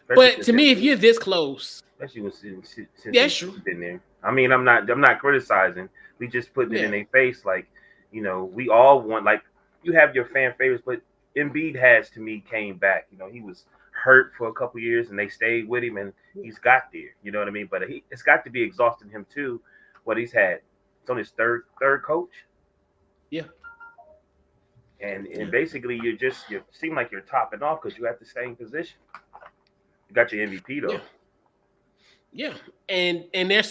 But to me, if you're this close, especially since true. Been there. I mean, I'm not criticizing. We just putting it in their face, like we all want. Like you have your fan favorites, but Embiid has to me came back. He was hurt for a couple years, and they stayed with him, and he's got there. You know what I mean? But it's got to be exhausting him too. What he's had. It's on his third coach. Yeah. And basically you seem like you're topping off because you have the same position. You got your MVP though. Yeah. And they're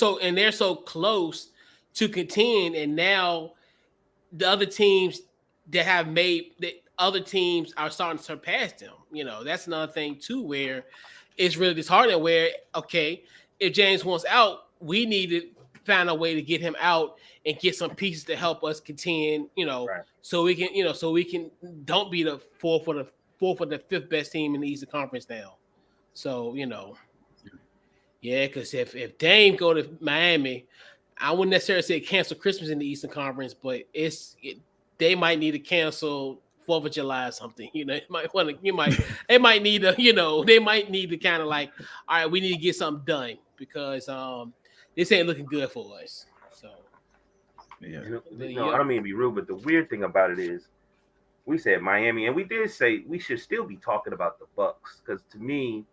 so close to contend, and now the other teams that have made the other teams are starting to surpass them. That's another thing too, where it's really disheartening. Where if James wants out, we need to find a way to get him out and get some pieces to help us contend, right. so we can don't be the fourth or the fifth best team in the Eastern Conference now. So, because if Dame go to Miami, I wouldn't necessarily say cancel Christmas in the Eastern Conference, but they might need to cancel 4th of July or something. They might need to, they might need to kind of like, all right, we need to get something done, because this ain't looking good for us. So I don't mean to be rude, but the weird thing about it is we said Miami, and we did say we should still be talking about the Bucks, because to me,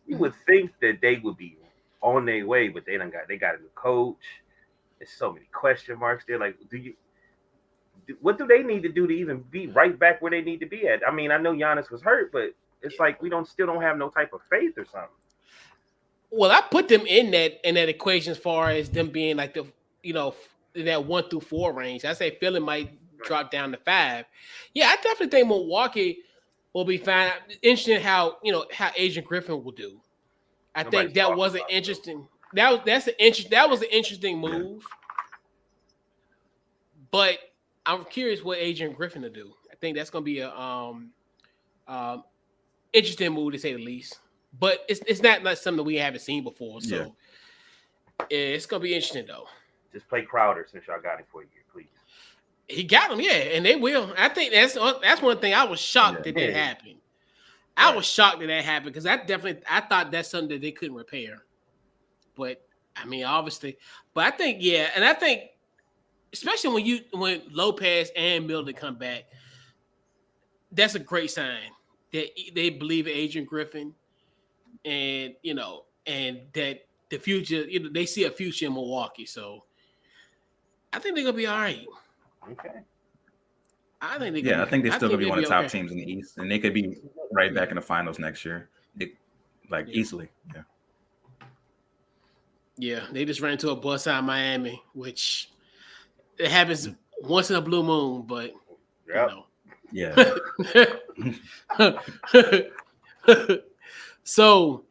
you would think that they would be on their way, but they got a new coach. There's so many question marks. They're like, what do they need to do to even be right back where they need to be at? I mean, I know Giannis was hurt, but it's like we still don't have no type of faith or something. Well, I put them in that equation as far as them being like the in that 1 through 4 range. I say Philly might drop down to 5. Yeah, I definitely think Milwaukee will be fine. Interesting how Adrian Griffin will do. I think that was an interesting. That was an interesting move. But I'm curious what Adrian Griffin will do. I think that's going to be a interesting move to say the least. But it's not like something that we haven't seen before. So it's going to be interesting though. Just play Crowder since y'all got him for a year, please. He got him, yeah, and they will. I think that's one thing I was shocked that happened. I was shocked that happened because I thought that's something that they couldn't repair. But I mean, obviously, but I think and I think especially when Lopez and Milton come back, that's a great sign that they believe in Adrian Griffin, and and that the future, they see a future in Milwaukee. So I think they're gonna be all right. Okay. I think they're still gonna be one of the top teams in the East, and they could be right back in the finals next year, easily. Yeah. Yeah, they just ran into a bus out of Miami, which it happens once in a blue moon, but Yeah. So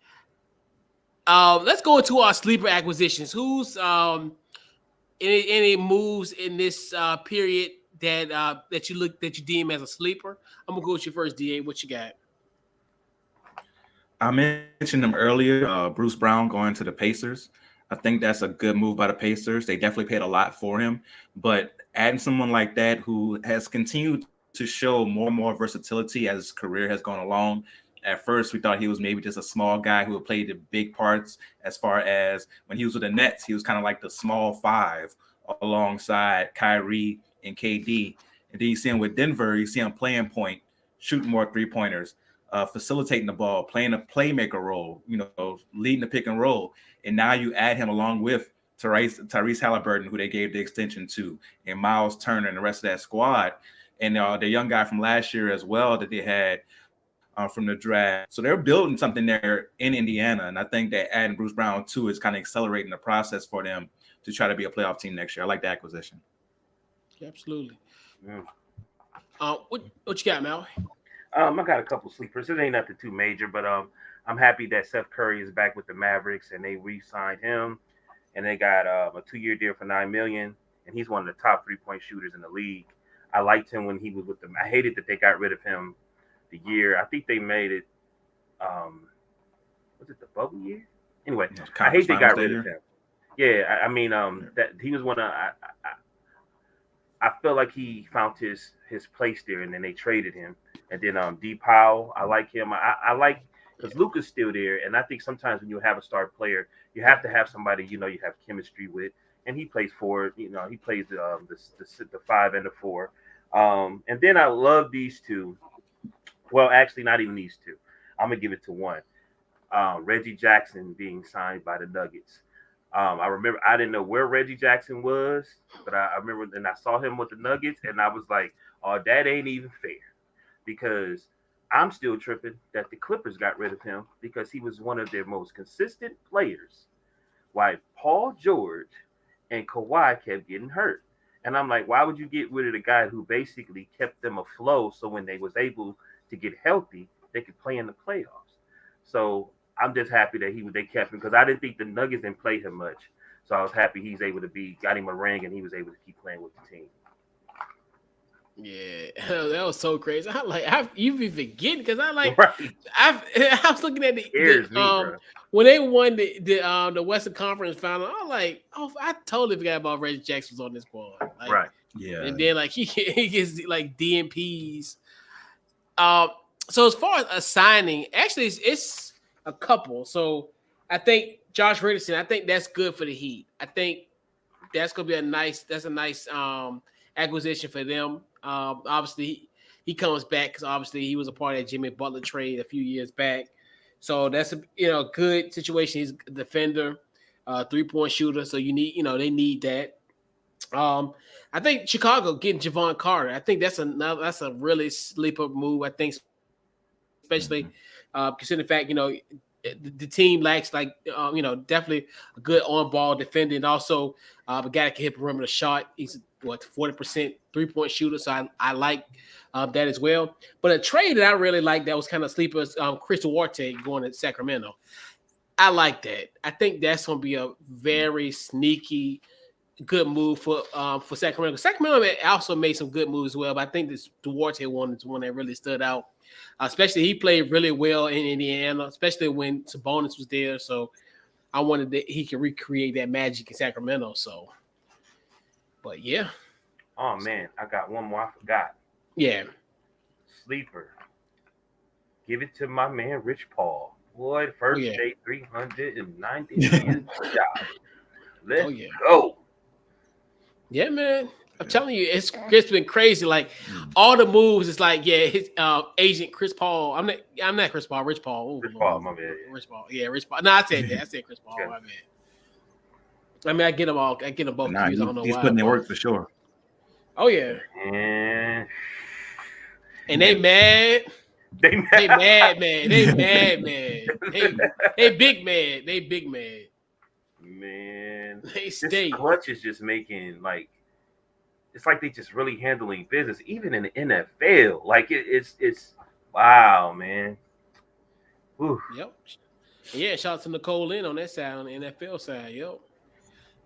let's go into our sleeper acquisitions. Who's any moves in this period that you deem as a sleeper? I'm gonna go with you first, DA. What you got? I mentioned them earlier. Bruce Brown going to the Pacers. I think that's a good move by the Pacers. They definitely paid a lot for him, but adding someone like that who has continued to show more and more versatility as his career has gone along. At first, we thought he was maybe just a small guy who would play the big parts. As far as when he was with the Nets, he was kind of like the small 5 alongside Kyrie and KD. And then you see him with Denver, you see him playing point, shooting more 3-pointers, facilitating the ball, playing a playmaker role, leading the pick and roll. And now you add him along with Tyrese Halliburton, who they gave the extension to, and Miles Turner and the rest of that squad. And the young guy from last year as well that they had from the draft. So they're building something there in Indiana. And I think that adding Bruce Brown too is kind of accelerating the process for them to try to be a playoff team next year. I like the acquisition. Absolutely. Yeah. What you got, Mal? I got a couple sleepers. It ain't nothing too major, but I'm happy that Seth Curry is back with the Mavericks and they re-signed him, and they got a 2-year deal for $9 million, and he's one of the top 3-point shooters in the league. I liked him when he was with them. I hated that they got rid of him the year. I think they made it. Was it the bubble year? Anyway, I hate they got rid of him. Yeah, I mean, that he was one of. I feel like he found his place there, and then they traded him. And then D. Powell, I like him. I like because Luka's still there, and I think sometimes when you have a star player, you have to have somebody you have chemistry with, and he plays forward. He plays the 5 and the 4. And then I love these two. Well, actually, not even these two. I'm gonna give it to one. Reggie Jackson being signed by the Nuggets. I remember I didn't know where Reggie Jackson was, but I remember and I saw him with the Nuggets, and I was like, "Oh, that ain't even fair," because I'm still tripping that the Clippers got rid of him because he was one of their most consistent players, while Paul George and Kawhi kept getting hurt. And I'm like, why would you get rid of the guy who basically kept them afloat so when they was able to get healthy, they could play in the playoffs? So I'm just happy that they kept him because I didn't think the Nuggets didn't play him much. So I was happy he's able to got him a ring and he was able to keep playing with the team. Yeah, that was so crazy. I'm like, you be forgetting because I was looking at when they won the Western Conference Final. I'm like, oh, I totally forgot about Reggie Jackson was on this squad. Like, right. Yeah. And then like he gets like DMPs. So as far as a signing, actually it's a couple. So I think Josh Richardson, I think that's good for the Heat. I think that's gonna be a nice acquisition for them. Obviously he comes back because obviously he was a part of that Jimmy Butler trade a few years back. So that's a good situation. He's a defender, 3-point shooter. So you need they need that. I think Chicago getting Javon Carter. I think that's a really sleeper move. I think, especially considering the fact the team lacks definitely a good on ball defender, and also a guy that can hit perimeter shot. He's 40% 3-point shooter, so I like that as well. But a trade that I really like that was kind of sleeper is Chris Duarte going to Sacramento. I like that. I think that's going to be a very sneaky good move for Sacramento. Sacramento also made some good moves as well, but I think this Duarte one is one that really stood out. Especially he played really well in Indiana, especially when Sabonis was there. So I wanted that he could recreate that magic in Sacramento. So, but yeah. Oh man, I got one more. I forgot. Yeah. Sleeper. Give it to my man Rich Paul. Boy, first day 390 million job. Let's go. Yeah, man. I'm telling you, it's been crazy. Like all the moves, it's like his agent Chris Paul. I'm not Chris Paul. Rich Paul. Ooh, Rich Paul, my bad. Rich Paul. Yeah, Rich Paul. No, I said that. I said Chris Paul. My bad. I mean, I get them all. I get them both. Nah, I don't know he's why. putting in work for sure. Oh yeah. And they mad. They mad, man. They mad, man. They big mad. They big mad. Man, they stay. This clutch is just making it's like they just really handling business, even in the NFL. Like it's wow, man. Whew. Yep. Yeah, shout out to Nicole Lynn on that side, on the NFL side. Yep.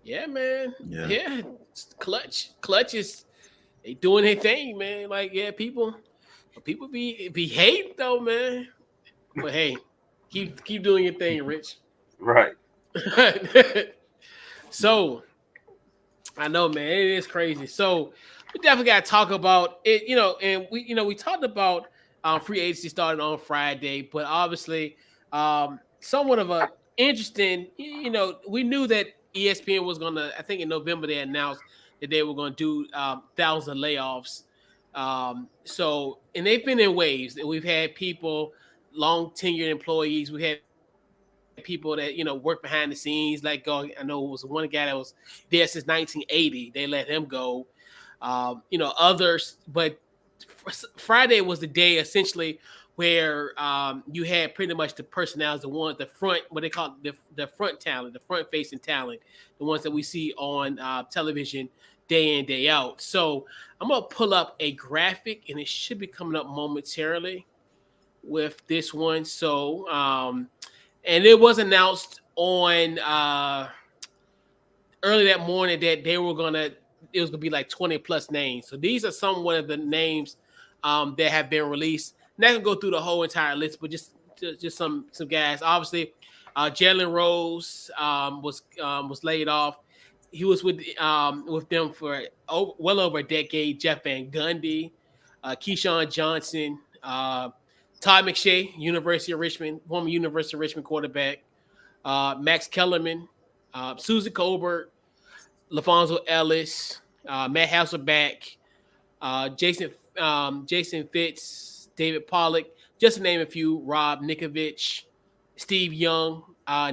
Yeah, man. Yeah. Clutch is they doing their thing, man. Like, people be hating though, man. But hey, keep doing your thing, Rich. Right. So I know, man, it is crazy. So we definitely got to talk about it, and we talked about free agency starting on Friday, but obviously somewhat of a interesting, we knew that ESPN was going to, I think in November they announced that they were going to do thousands of layoffs. So, and they've been in waves. We've had people, long tenured employees. We had people that work behind the scenes. Like I know it was one guy that was there since 1980. They let him go. Others, but Friday was the day essentially where you had pretty much the personnel, the front, what they call the front talent, the front facing talent, the ones that we see on television day in, day out. So I'm gonna pull up a graphic, and it should be coming up momentarily with this one. So and it was announced on early that morning that it was gonna be like 20 plus names. So these are some of the names that have been released. Not gonna go through the whole entire list, but just some guys. Obviously, Jalen Rose was laid off. He was with them for well over a decade. Jeff Van Gundy, Keyshawn Johnson, Todd McShay, former University of Richmond quarterback, Max Kellerman, Susie Colbert, LaFonso Ellis, Matt Hasselback, Jason Fitz, David Pollock, just to name a few, Rob Nikovich, Steve Young,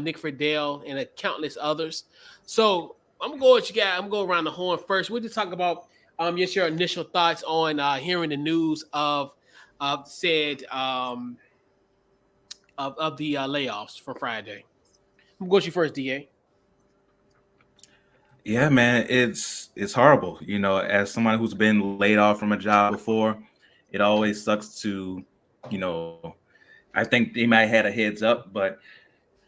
Nick Friedel, and countless others. So I'm going to go with you guys. I'm going to go around the horn first. We'll just talk about just your initial thoughts on hearing the news of the layoffs for Friday. I'm going to go with you first, DA. Yeah, man, it's horrible. As someone who's been laid off from a job before, it always sucks to, I think they might have had a heads up, but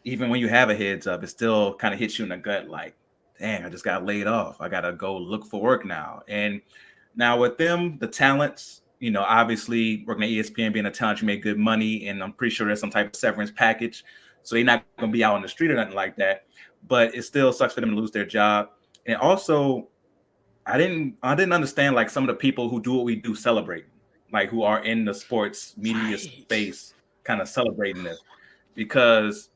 even when you have a heads up, it still kind of hits you in the gut like, damn, I just got laid off. I got to go look for work now. And now with them, the talents, obviously working at ESPN, being a talent, you make good money, and I'm pretty sure there's some type of severance package. So they're not going to be out on the street or nothing like that. But it still sucks for them to lose their job. And also, I didn't understand like some of the people who do what we do celebrating, like who are in the sports media space, kind of celebrating this, because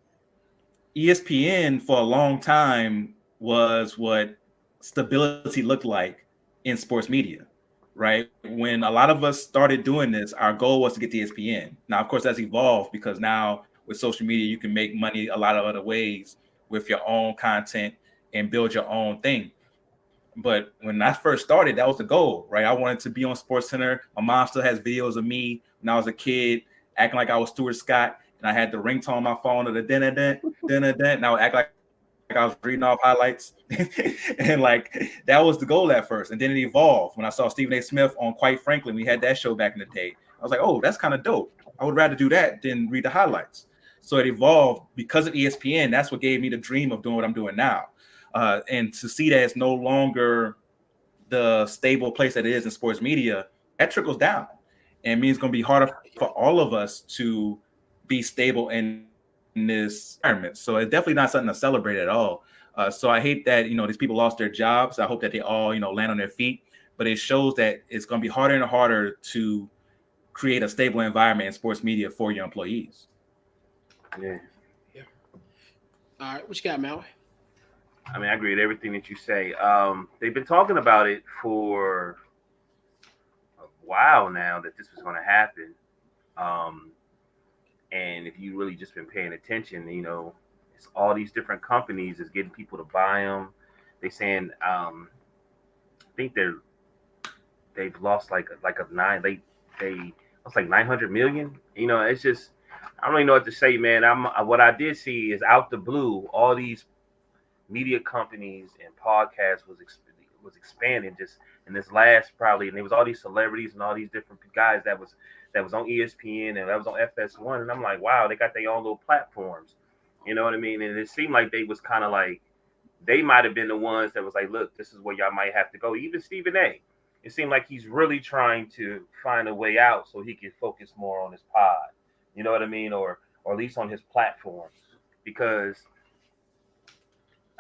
ESPN for a long time was what stability looked like in sports media, right? When a lot of us started doing this, our goal was to get to ESPN. Now, of course, that's evolved because now with social media, you can make money a lot of other ways with your own content and build your own thing. But when I first started, that was the goal, right? I wanted to be on Sports Center. My mom still has videos of me when I was a kid acting like I was Stuart Scott, and I had the ringtone on my phone of the din-a-din, and I would act like I was reading off highlights. And like that was the goal at first. And then it evolved when I saw Stephen A. Smith on Quite Frankly. We had that show back in the day. I was like, oh, that's kind of dope. I would rather do that than read the highlights. So it evolved because of ESPN. That's what gave me the dream of doing what I'm doing now. And to see that it's no longer the stable place that it is in sports media, that trickles down. And it means it's going to be harder for all of us to be stable in this environment. So it's definitely not something to celebrate at all. So I hate that, these people lost their jobs. I hope that they all, land on their feet. But it shows that it's going to be harder and harder to create a stable environment in sports media for your employees. Yeah. All right, what you got, Mal? I mean, I agree with everything that you say. They've been talking about it for a while now that this was going to happen. And if you really just been paying attention, it's all these different companies is getting people to buy them. They saying, I think they've lost like a nine. They lost like 900 million. It's just I don't really know what to say, man. What I did see is out the blue, all these media companies and podcasts was expanding just in this last probably, and there was all these celebrities and all these different guys that was on ESPN and that was on FS1, and I'm like, wow, they got their own little platforms, you know what I mean? And it seemed like they was kind of like they might have been the ones that was like, look, this is where y'all might have to go. Even Stephen A. It seemed like he's really trying to find a way out so he can focus more on his pod, you know what I mean, or at least on his platform, because.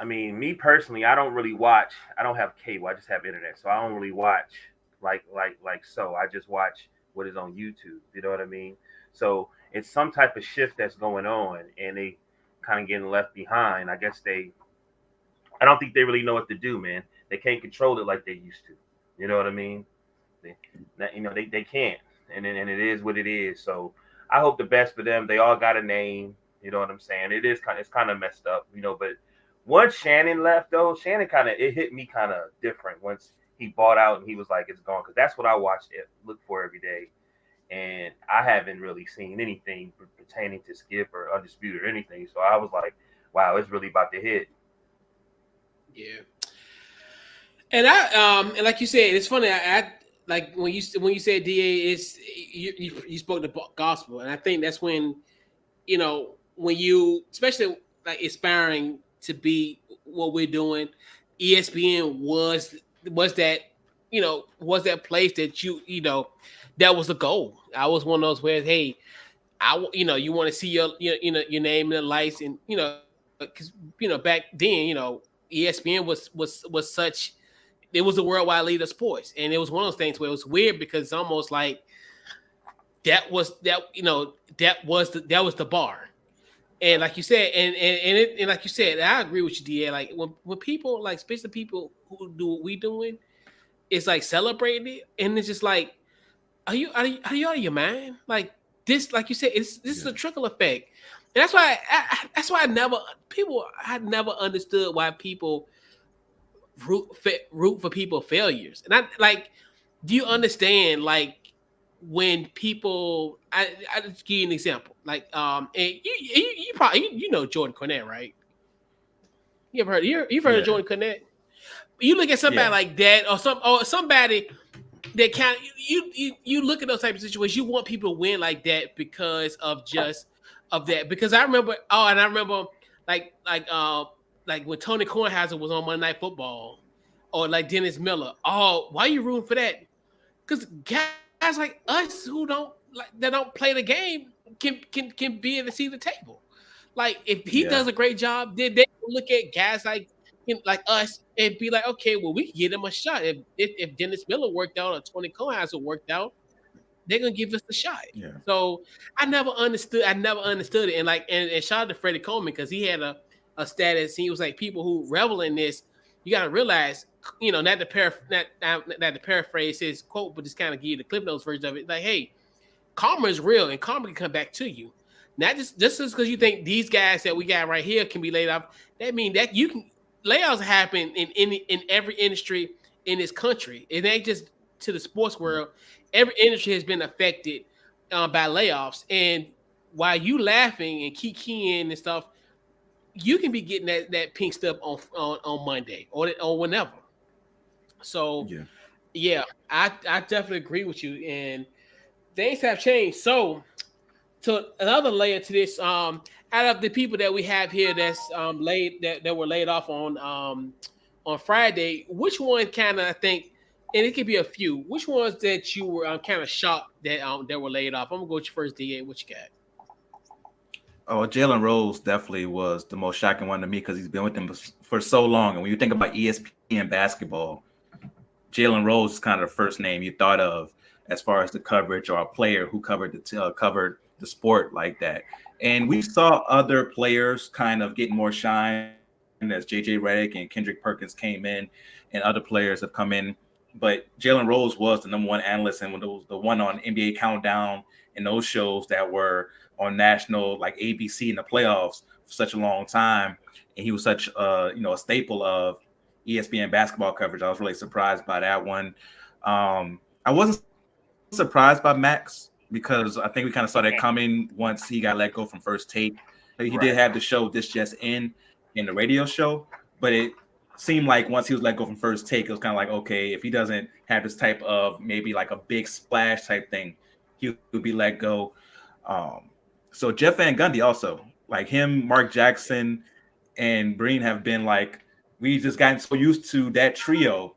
I mean, me personally, I don't really watch. I don't have cable. I just have internet, so I don't really watch like. So I just watch what is on YouTube. You know what I mean? So it's some type of shift that's going on, and they kind of getting left behind. I guess I don't think they really know what to do, man. They can't control it like they used to. You know what I mean? They can't, and it is what it is. So I hope the best for them. They all got a name. You know what I'm saying? It's kind of messed up, but. Once Shannon left, though, it hit me kind of different once he bought out and he was like, it's gone. Because that's what I watched it, look for every day. And I haven't really seen anything pertaining to Skip or Undisputed or anything. So I was like, wow, it's really about to hit. Yeah. And and like you said, it's funny. I like when you said DA, you spoke the gospel. And I think that's when you, especially like aspiring to be what we're doing, ESPN was that was that place that that was the goal. I was one of those where, hey, you want to see your name in the lights, and because back then ESPN was such, it was a worldwide leader of sports, and it was one of those things where it was weird because it's almost like that was the bar. And like you said, and like you said, I agree with you, DA. Like when people, like especially people who do what we doing, it's like celebrating it, and it's just like, are you out of your mind? Like this, like you said, this is a trickle effect, and that's why I never understood why people root for people failures, and I like. Do you understand like? When people, I just give you an example, like and you probably know Jordan Cornette, right? You've heard of Jordan Cornette. You look at somebody like that, or somebody that kind of you look at those type of situations. You want people to win like that because of that. Because I remember, like when Tony Kornheiser was on Monday Night Football, or like Dennis Miller. Oh, why are you rooting for that? Because guys like us who don't play the game can be able to see the table. Like if he does a great job, then they look at guys like us and be like, okay, well we can give them a shot. If Dennis Miller worked out or Tony Kornheiser worked out, they're gonna give us a shot. Yeah. So I never understood it. And and shout out to Freddie Coleman because he had a status. He was like, people who revel in this, you gotta realize, not to paraphrase his quote, but just kind of give you the Clip Notes version of it. Like, hey, karma is real and karma can come back to you. Not just because you think these guys that we got right here can be laid off. That mean that you can layoffs happen in every industry in this country. It ain't just to the sports world. Every industry has been affected by layoffs. And while you laughing and kikiing and stuff, you can be getting that pink stuff on Monday or whenever. So Yeah. yeah, I definitely agree with you. And things have changed. So to another layer to this, out of the people that we have here that's that were laid off on Friday, which one kind of I think, and it could be a few. Which ones that you were kind of shocked that were laid off? I'm gonna go with you first, Da. What you got? Oh, Jalen Rose definitely was the most shocking one to me because he's been with them for so long. And when you think about ESPN basketball, Jalen Rose is kind of the first name you thought of as far as the coverage or a player who covered the sport like that. And we saw other players kind of get more shine as JJ Redick and Kendrick Perkins came in, and other players have come in. But Jalen Rose was the number one analyst and was the one on NBA Countdown and those shows that were on national like ABC in the playoffs for such a long time. And he was such a staple of ESPN basketball coverage. I was really surprised by that one. I wasn't surprised by Max because I think we kind of saw that coming once he got let go from First Take. He did have the show This Just in the radio show, but it seemed like once he was let go from First Take, it was kind of like, okay, if he doesn't have this type of maybe like a big splash type thing, he would be let go. Um, so Jeff Van Gundy also, like him, Mark Jackson, and Breen have been like, we just gotten so used to that trio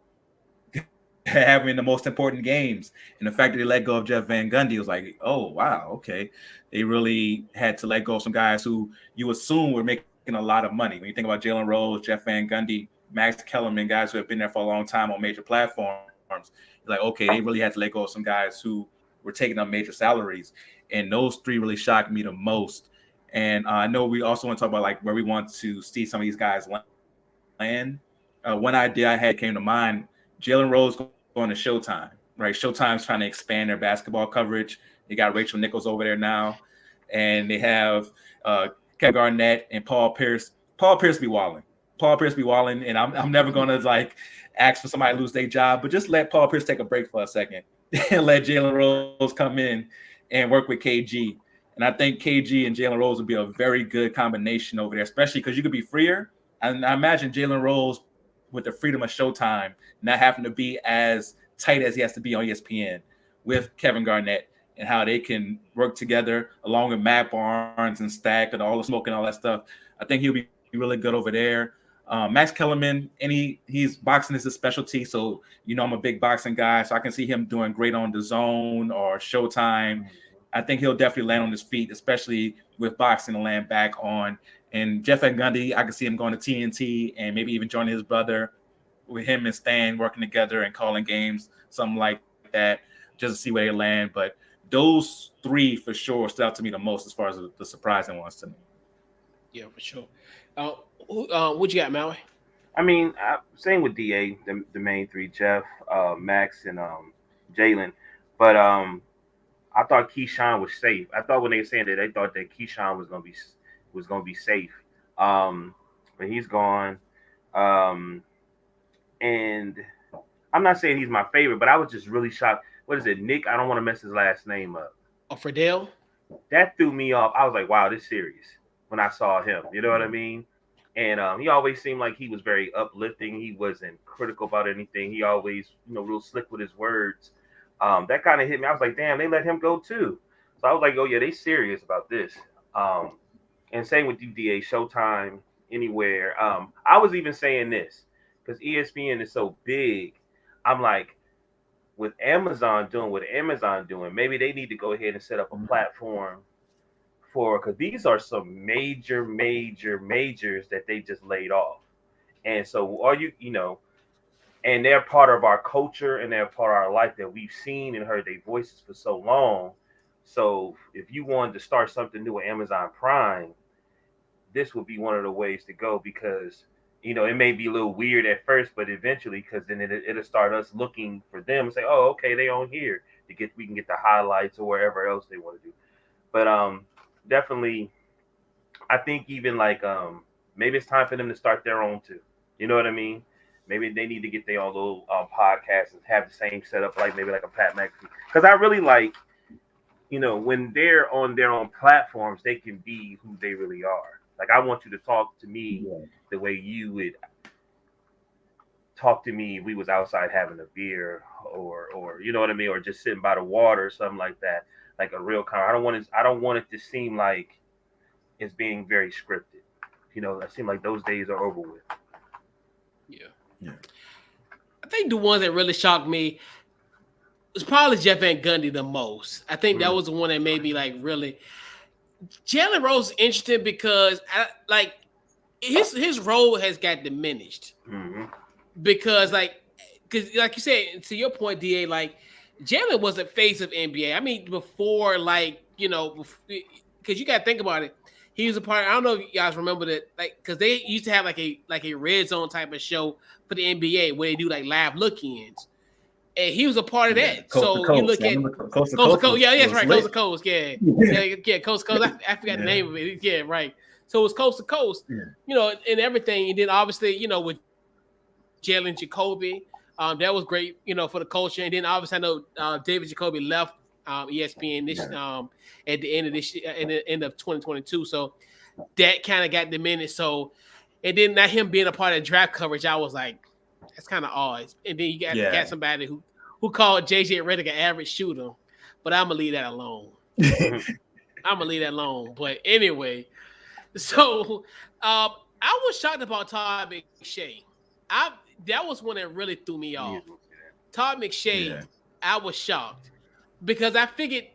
having the most important games. And the fact that they let go of Jeff Van Gundy was like, oh, wow, okay. They really had to let go of some guys who you assume were making a lot of money. When you think about Jalen Rose, Jeff Van Gundy, Max Kellerman, guys who have been there for a long time on major platforms, like, okay, they really had to let go of some guys who were taking up major salaries. And those three really shocked me the most. And I know we also want to talk about like where we want to see some of these guys land. One idea I had came to mind: Jalen Rose going to Showtime. Right, Showtime's trying to expand their basketball coverage. They got Rachel Nichols over there now, and they have Kevin Garnett and Paul Pierce. Paul Pierce be walling. Paul Pierce be walling, and I'm never gonna like ask for somebody to lose their job, but just let Paul Pierce take a break for a second and let Jalen Rose come in and work with KG. And I think KG and Jalen Rose would be a very good combination over there, especially because you could be freer. And I imagine Jalen Rose with the freedom of Showtime, not having to be as tight as he has to be on ESPN with Kevin Garnett and how they can work together along with Matt Barnes and Stack and all the smoke and all that stuff. I think he'll be really good over there. Max Kellerman, he's boxing is his specialty, so I'm a big boxing guy, so I can see him doing great on the Zone or Showtime. I think he'll definitely land on his feet, especially with boxing to land back on. And Jeff Van Gundy, I can see him going to TNT and maybe even joining his brother with him and Stan working together and calling games, something like that, just to see where they land. But those three for sure stood out to me the most as far as the surprising ones to me. Yeah, for sure. What you got, Maui? I mean, same with Da, the main three, Jeff, Max, and Jalen. But I thought Keyshawn was safe. I thought when they were saying that, they thought that Keyshawn was gonna be safe. Um, but he's gone. Um, and I'm not saying he's my favorite, but I was just really shocked. What is it, Nick? I don't want to mess his last name up. Oh, Fredell? That threw me off. I was like, wow, this serious when I saw him. You know what I mean? And he always seemed like he was very uplifting. He wasn't critical about anything. He always, real slick with his words. That kind of hit me. I was like, damn, they let him go too. So I was like, oh yeah, they serious about this. And same with UDA, Showtime, anywhere. I was even saying this because ESPN is so big. I'm like, with Amazon doing what Amazon doing, maybe they need to go ahead and set up a platform for, because these are some majors that they just laid off. And so are and they're part of our culture and they're part of our life that we've seen and heard their voices for so long. So if you wanted to start something new with Amazon Prime, this would be one of the ways to go, because it may be a little weird at first, but eventually, because then it'll start us looking for them and say, oh, okay, they on here we can get the highlights or wherever else they want to do. But definitely. I think even like maybe it's time for them to start their own too. You know what I mean? Maybe they need to get their own little podcast and have the same setup, like maybe like a Pat McAfee. Because I really like, when they're on their own platforms, they can be who they really are. Like I want you to talk to me Yeah. the way you would talk to me if we was outside having a beer, or you know what I mean, or just sitting by the water or something like that, like a real con. I don't want it to seem like it's being very scripted. It seems like those days are over with. Yeah. Yeah. I think the ones that really shocked me was probably Jeff Van Gundy the most. I think that Mm. was the one that made me like really. Jalen Rose is interesting because his role has got diminished Mm-hmm. because like you said, to your point, Da, like Jalen was the face of NBA. I mean, before because you got to think about it. He was a part. I don't know if you guys remember that, like, because they used to have like a red zone type of show for the NBA where they do like live look-ins, and he was a part of Yeah. that. Coast to So you coast. look I at remember Coast to Coast to Coast Coast. Yeah, that's was right. Coast lit. to Coast. Yeah, Yeah. yeah. Coast to Coast. I forgot the Yeah. name of it. Yeah, right. So it was Coast to Coast. Yeah. And everything. And then obviously, with Jalen Jacoby, that was great. For the culture. And then obviously, I know David Jacoby left ESPN Yeah. at the end of this year, in the end of 2022. So that kind of got diminished. So, and then not him being a part of draft coverage, I was like, that's kind of odd. And then you got Yeah. somebody who called JJ Redick an average shooter, but I'm gonna leave that alone. I'm gonna leave that alone. But anyway, so I was shocked about Todd McShay. That was one that really threw me off. Yeah. Todd McShay, Yeah. I was shocked because I figured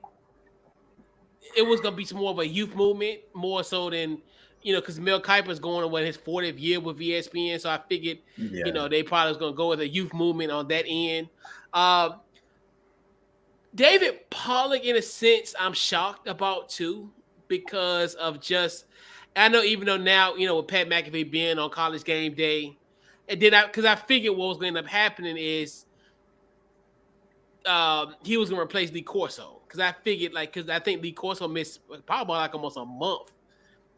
it was gonna be more of a youth movement, more so than because Mel Kiper's going on his 40th year with ESPN, so I figured Yeah. they probably was gonna go with a youth movement on that end. Uh, David Pollock, in a sense, I'm shocked about too because of just I know even though now with Pat McAfee being on College Game Day, and then because I figured what was going to end up happening is he was going to replace Lee Corso because I figured because I think Lee Corso missed probably like almost a month,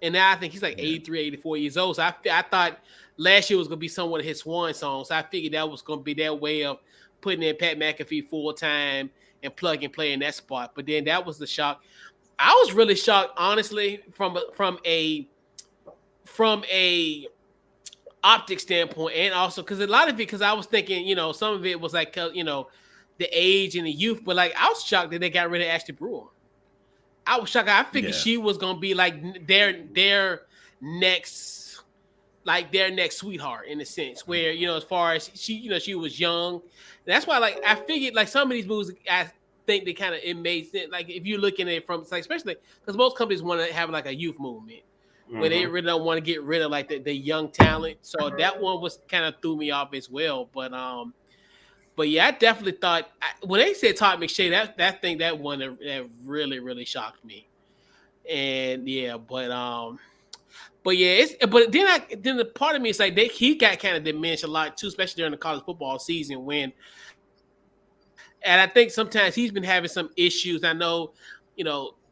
and now I think he's like Yeah. 83, 84 years old. So I thought last year was going to be somewhat of his swan song. So I figured that was going to be their way of putting in Pat McAfee full time and plug and play in that spot. But then that was the shock. I was really shocked, honestly, from a optic standpoint, and also because a lot of it, because I was thinking, some of it was like, the age and the youth, but like I was shocked that they got rid of Ashley Brewer. I was shocked. I figured Yeah. she was gonna be like their next, their next sweetheart in a sense, where as far as she was young. And that's why I figured some of these moves I think they kind of it made sense. Like if you're looking at it from especially because most companies want to have like a youth movement where they Mm-hmm. really don't want to get rid of the young talent. So that one was kind of threw me off as well. But yeah, I definitely thought when they said Todd McShay, that one that really really shocked me. And yeah, but yeah, but then the part of me is like he got kind of diminished a lot too, especially during the college football season and I think sometimes he's been having some issues. I know,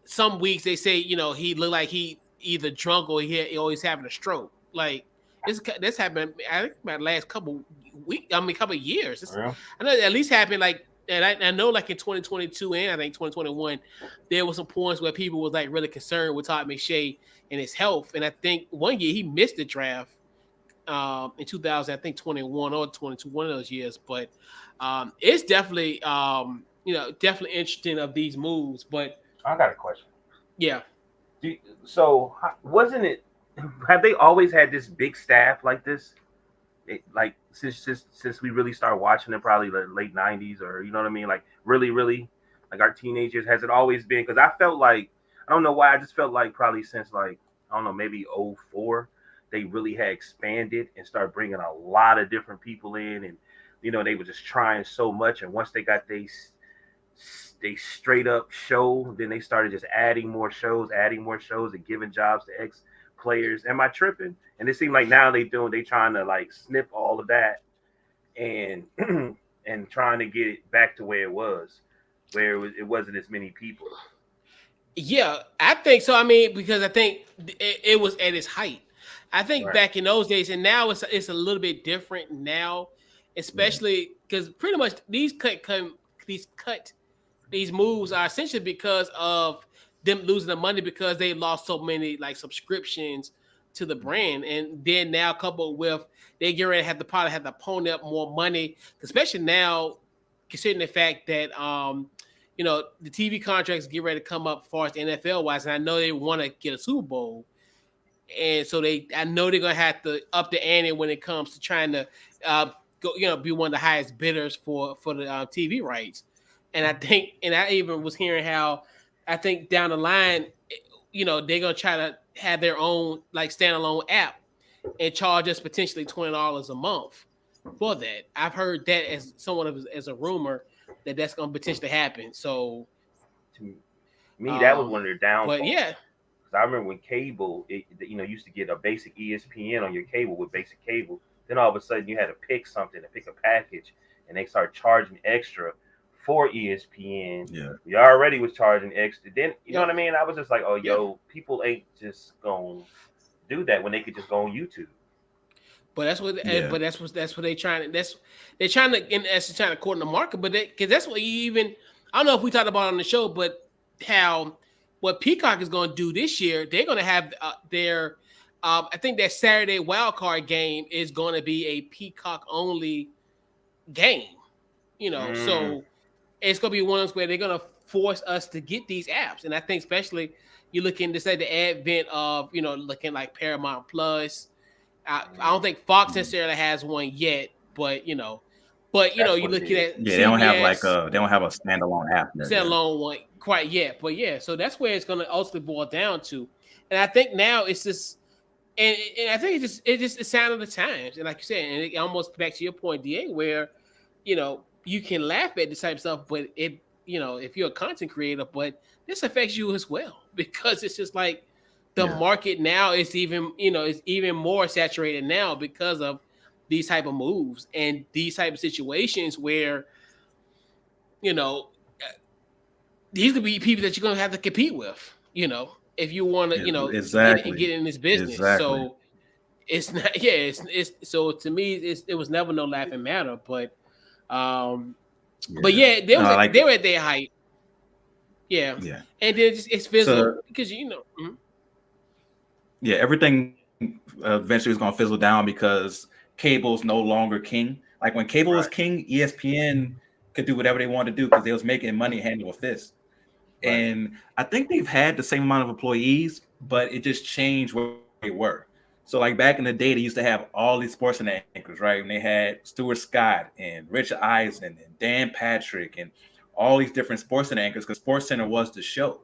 some weeks they say he looked like he either drunk or he always having a stroke. Like this happened. I think about the last couple weeks. I mean, couple of years. Yeah. I know it at least happened and I know in 2022 and I think 2021 there were some points where people was really concerned with Todd McShay and his health. And I think one year he missed the draft in 2000, I think 21 or 22, one of those years. But it's definitely definitely interesting of these moves. But I got a question. yeah, So wasn't it? Have they always had this big staff like this? Like since we really started watching it, probably the late '90s, or you know what I mean? Like really, like our teenagers. Has it always been? Because I felt like I don't know why. I just felt like probably since I don't know, maybe '04, they really had expanded and started bringing a lot of different people in, and they were just trying so much. And once they got they straight up show, then they started just adding more shows, and giving jobs to ex players. Am I tripping? And it seemed like now they trying to snip all of that and and trying to get it back to where it was, where it wasn't as many people. Yeah, I think so. I mean, because I think it was at its height. I think Right. back in those days, and now it's a little bit different now, Yeah. especially because pretty much these cut these moves are essentially because of them losing the money because they lost so many like subscriptions to the brand, and then now coupled with they get ready to have to probably have to pony up more money, especially now considering the fact that the TV contracts get ready to come up as far as NFL wise, and I know they want to get a Super Bowl, and so I know they're gonna have to up the ante when it comes to trying to go, be one of the highest bidders for the TV rights. And I think, and I even was hearing how I think down the line, they're gonna try to have their own like standalone app and charge us potentially $20 a month for that. I've heard that as someone as a rumor that that's gonna potentially happen. So, To me, that was um, one of their but downfalls. yeah, Because I remember when cable, used to get a basic ESPN on your cable with basic cable. Then all of a sudden you had to pick something, to pick a package, and they start charging extra for ESPN. Yeah. We already was charging extra. Then you know yep, what I mean? I was just like, oh, yeah. yo, people ain't just gonna do that when they could just go on YouTube. But that's what, Yeah. but that's what they trying to. They're trying to in essence trying to court in the market. But because that's what you even I don't know if we talked about it on the show, but how what Peacock is going to do this year, they're going to have their. I think that Saturday wild card game is going to be a Peacock only game. Mm, So it's going to be ones where they're going to force us to get these apps, and I think especially you look into say the advent of looking like Paramount Plus. I don't think Fox Mhm. necessarily has one yet, but that's you what it looking is. at Yeah, they don't have like CBS they don't have a standalone app there. Yeah. standalone one quite yet, but yeah, so that's where it's going to ultimately boil down to, and I think now it's just, and I think it's a sign of the times, and like you said, and it almost back to your point, Da, where you can laugh at this type of stuff, but if you're a content creator, but this affects you as well because it's just like the Yeah. market now is even more saturated now because of these type of moves and these type of situations where you know these could be people that you're gonna have to compete with, if you want to, Yeah, get exactly. in this business. Exactly. So it's not, yeah, it's so to me, it was never no laughing matter. Um, but Yeah. yeah, No, like they were at their height, yeah, yeah. and then it's fizzled So because yeah, everything eventually is gonna fizzle down because cable's no longer king. Like when cable was Right, king, ESPN could do whatever they wanted to do because they was making money hand over fist. right, And I think they've had the same amount of employees, but it just changed where they were. So like back in the day, they used to have all these sports anchors, right? And they had Stuart Scott and Rich Eisen and Dan Patrick and all these different sports anchors because Sports Center was the show.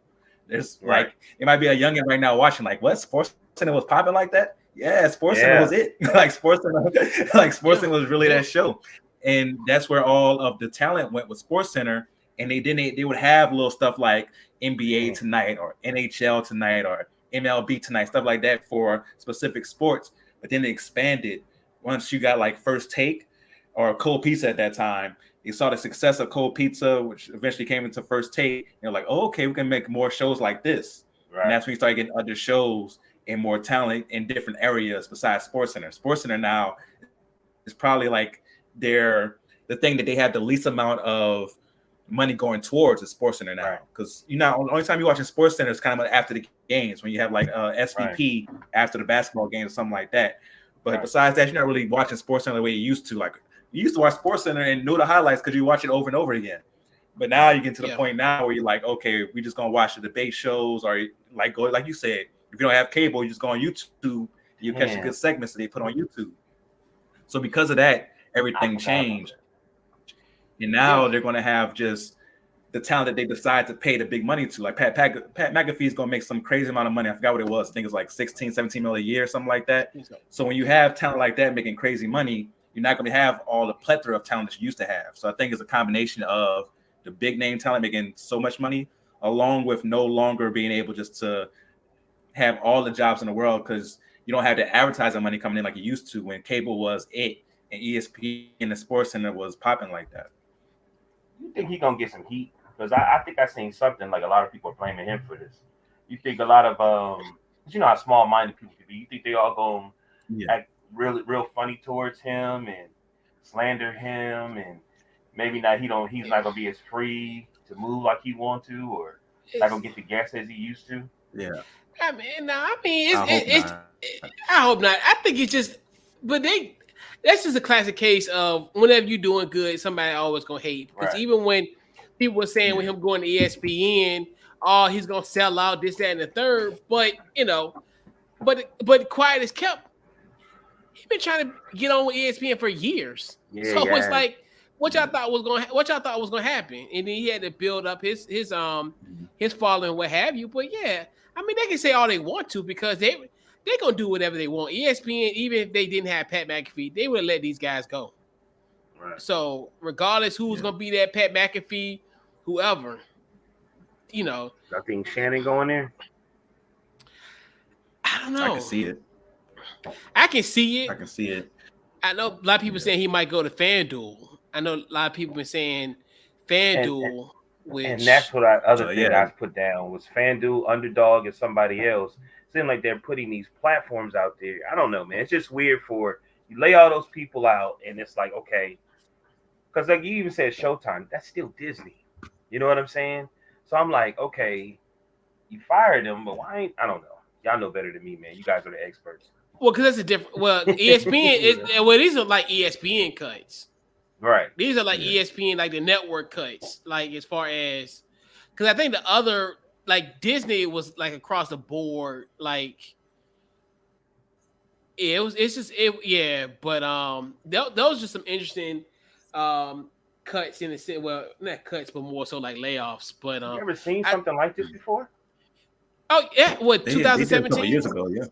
There's right. like it might be a youngin right now watching, like, what, Sports Center was popping like that? Yeah, Sports Center Yeah, was it. Like Sports Center, like Sports yeah, Center was really yeah, that show. And that's where all of the talent went with Sports Center. And they would have little stuff like NBA mm, tonight or NHL tonight or MLB tonight, stuff like that for specific sports. But then they expanded once you got like First Take or Cold Pizza at that time. You saw the success of Cold Pizza, which eventually came into First Take. You're like, oh, okay, we can make more shows like this. And right. that's when you start getting other shows and more talent in different areas besides Sports Center. Sports Center now is probably like the thing that they have the least amount of money going towards is Sports Center Right, now, because the only time you're watching Sports Center is kind of after the games when you have like right, SVP after the basketball games or something like that. But right, besides that, you're not really watching Sports Center the way you used to. Like you used to watch Sports Center and know the highlights because you watch it over and over again. But now right. you get to the yeah, point now where you're like, okay, we just gonna watch the debate shows, or like go like you said, if you don't have cable, you just go on YouTube and you catch the Man, good segments that they put on YouTube. So because of that, I everything forgot about changed. that. And now yeah, they're going to have just the talent that they decide to pay the big money to. Like Pat McAfee is going to make some crazy amount of money. I forgot what it was. I think it's like 16, 17 million a year, something like I that. think so. So when you have talent like that making crazy money, you're not going to have all the plethora of talent that you used to have. So I think it's a combination of the big name talent making so much money, along with no longer being able just to have all the jobs in the world because you don't have the advertising money coming in like you used to when cable was it and ESPN and the Sports Center was popping like that. You think he gonna get some heat? Because I think I seen something like a lot of people are blaming him for this. you think a lot of you know how small-minded people can be. You think they all gonna Yeah. act real funny towards him and slander him, and maybe not he's not gonna be as free to move like he want to, or not gonna get the gas as he used to. Yeah. I mean, no, I mean, I hope not. I hope not. I think it's just, but that's just a classic case of whenever you're doing good, somebody always gonna hate. Because Right. even when people were saying with him going to ESPN, oh, he's gonna sell out this, that, and the third, but you know, but quiet as kept. He's been trying to get on with ESPN for years, Yeah, so yeah. it's like what y'all thought was gonna happen, and then he had to build up his following, what have you. But yeah, I mean, they can say all they want to because they're gonna do whatever they want. ESPN, even if they didn't have Pat McAfee, they would let these guys go. Right. So regardless who's gonna be that Pat McAfee, whoever, you know, I think Shannon going there. I don't know. I can see it. I can see it. I can see it. I know a lot of people saying he might go to FanDuel. I know a lot of people been saying FanDuel, And that's what other thing yeah. I put down was FanDuel, Underdog, and somebody else. Seems like they're putting these platforms out there. I don't know, man. It's just weird for you lay all those people out, and it's like, okay, because like you even said Showtime, that's still Disney. You know what I'm saying? So I'm like, okay, you fired them, but why ain't? I don't know. Y'all know better than me, man. You guys are the experts. Well, because that's a different. Well, ESPN is. Well, these are like ESPN cuts. Right. These are like ESPN, like the network cuts. Like as far as, because I think the other, like Disney was like across the board. Like it was. It's just it. Yeah, but those just some interesting cuts in the sense. Well, not cuts, but more so like layoffs. But you ever seen something like this before? Oh yeah, what They did a 2017 couple years ago, yeah.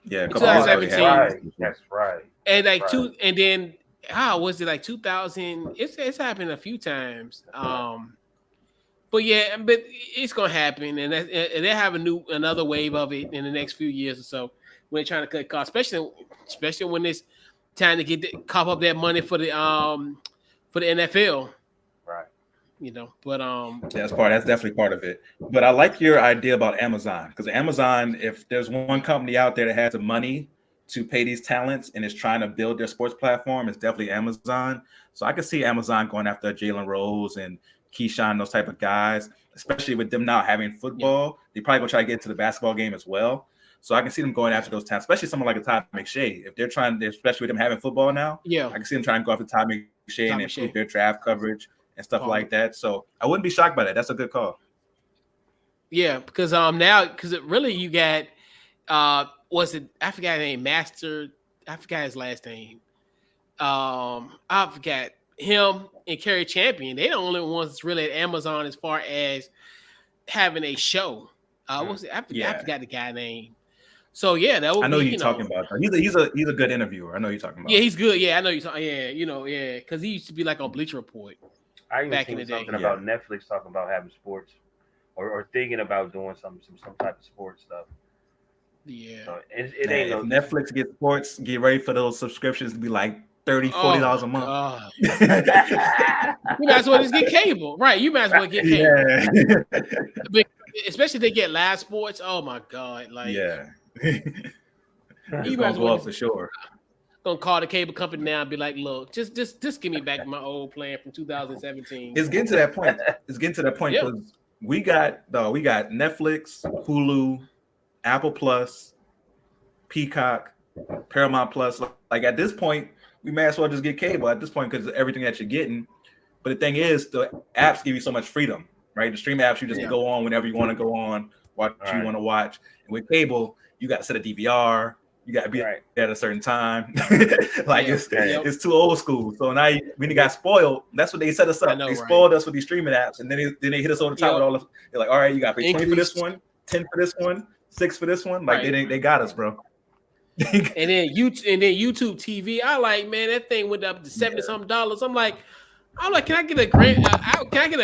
Yeah, a couple 2017. years ago, That's right. And like and then how was it like 2000? It's happened a few times. But yeah, but it's gonna happen, and they have another wave of it in the next few years or so when they're trying to cut costs, especially when it's time to cop up that money for the NFL. Right. You know, but that's definitely part of it. But I like your idea about Amazon, because Amazon, if there's one company out there that has the money to pay these talents and is trying to build their sports platform, it's definitely Amazon. So I can see Amazon going after Jalen Rose and Keyshawn, those type of guys, especially with them now having football. They probably gonna try to get into the basketball game as well. So I can see them going after those talents, especially someone like a Todd McShay. If they're trying to, especially with them having football now, I can see them trying to go after Todd McShay and improve their draft coverage and stuff like that. So I wouldn't be shocked by that. That's a good call. Yeah, because now really you got was it, I forgot his name, I forgot his last name. I forgot him and Kerry Champion. They're the only ones that's really at Amazon as far as having a show. What's it? I forgot the guy name. So yeah, that would I know you're talking about. He's a good interviewer. I know you're talking about. Yeah, he's good. Yeah, I know you're talking. Yeah, because he used to be like on Bleacher Report. I even seen something about Netflix talking about having sports, or thinking about doing some type of sports stuff. Yeah, so it ain't no Netflix get sports. Get ready for those subscriptions to be like $30-$40 a month. You might as well just get cable, right? You might as well get cable. Yeah. Especially if they get live sports. Oh my god! Like you might as well for sure. Gonna call the cable company now and be like, "Look, just give me back my old plan from 2017." It's getting to that point. Because we got Netflix, Hulu, Apple Plus, Peacock, Paramount Plus. Like at this point, we may as well just get cable at this point because of everything that you're getting. But the thing is, the apps give you so much freedom, right? The stream apps, you just go on whenever you want to go on, watch what you want to watch. And with cable, you got to set a DVR. You got to be at a certain time. It's too old school. So now we got spoiled. That's what they set us up. They spoiled us with these streaming apps, and then they hit us over the top with all of. They're like, all right, you got to pay 20 for this one, 10 for this one, 6 for this one. Like they got us, bro. and then YouTube TV. I like, man, that thing went up to $70-something. I'm like, can I get a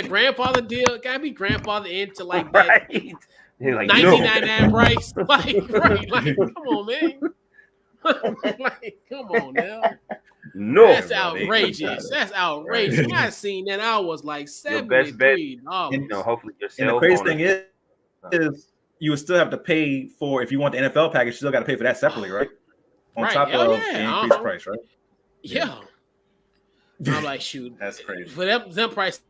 grandfather deal? Can I be grandfather into like that? Like, 1999 price? Like, come on, man. Like, come on now. No, that's outrageous. That's outrageous. When I seen that, I was like $73. And hopefully your and the crazy thing is you would still have to pay for, if you want the NFL package, you still got to pay for that separately, right? On Right. top Hell of yeah. the increased price, right? Yeah. I'm like, shoot. That's crazy. For them price,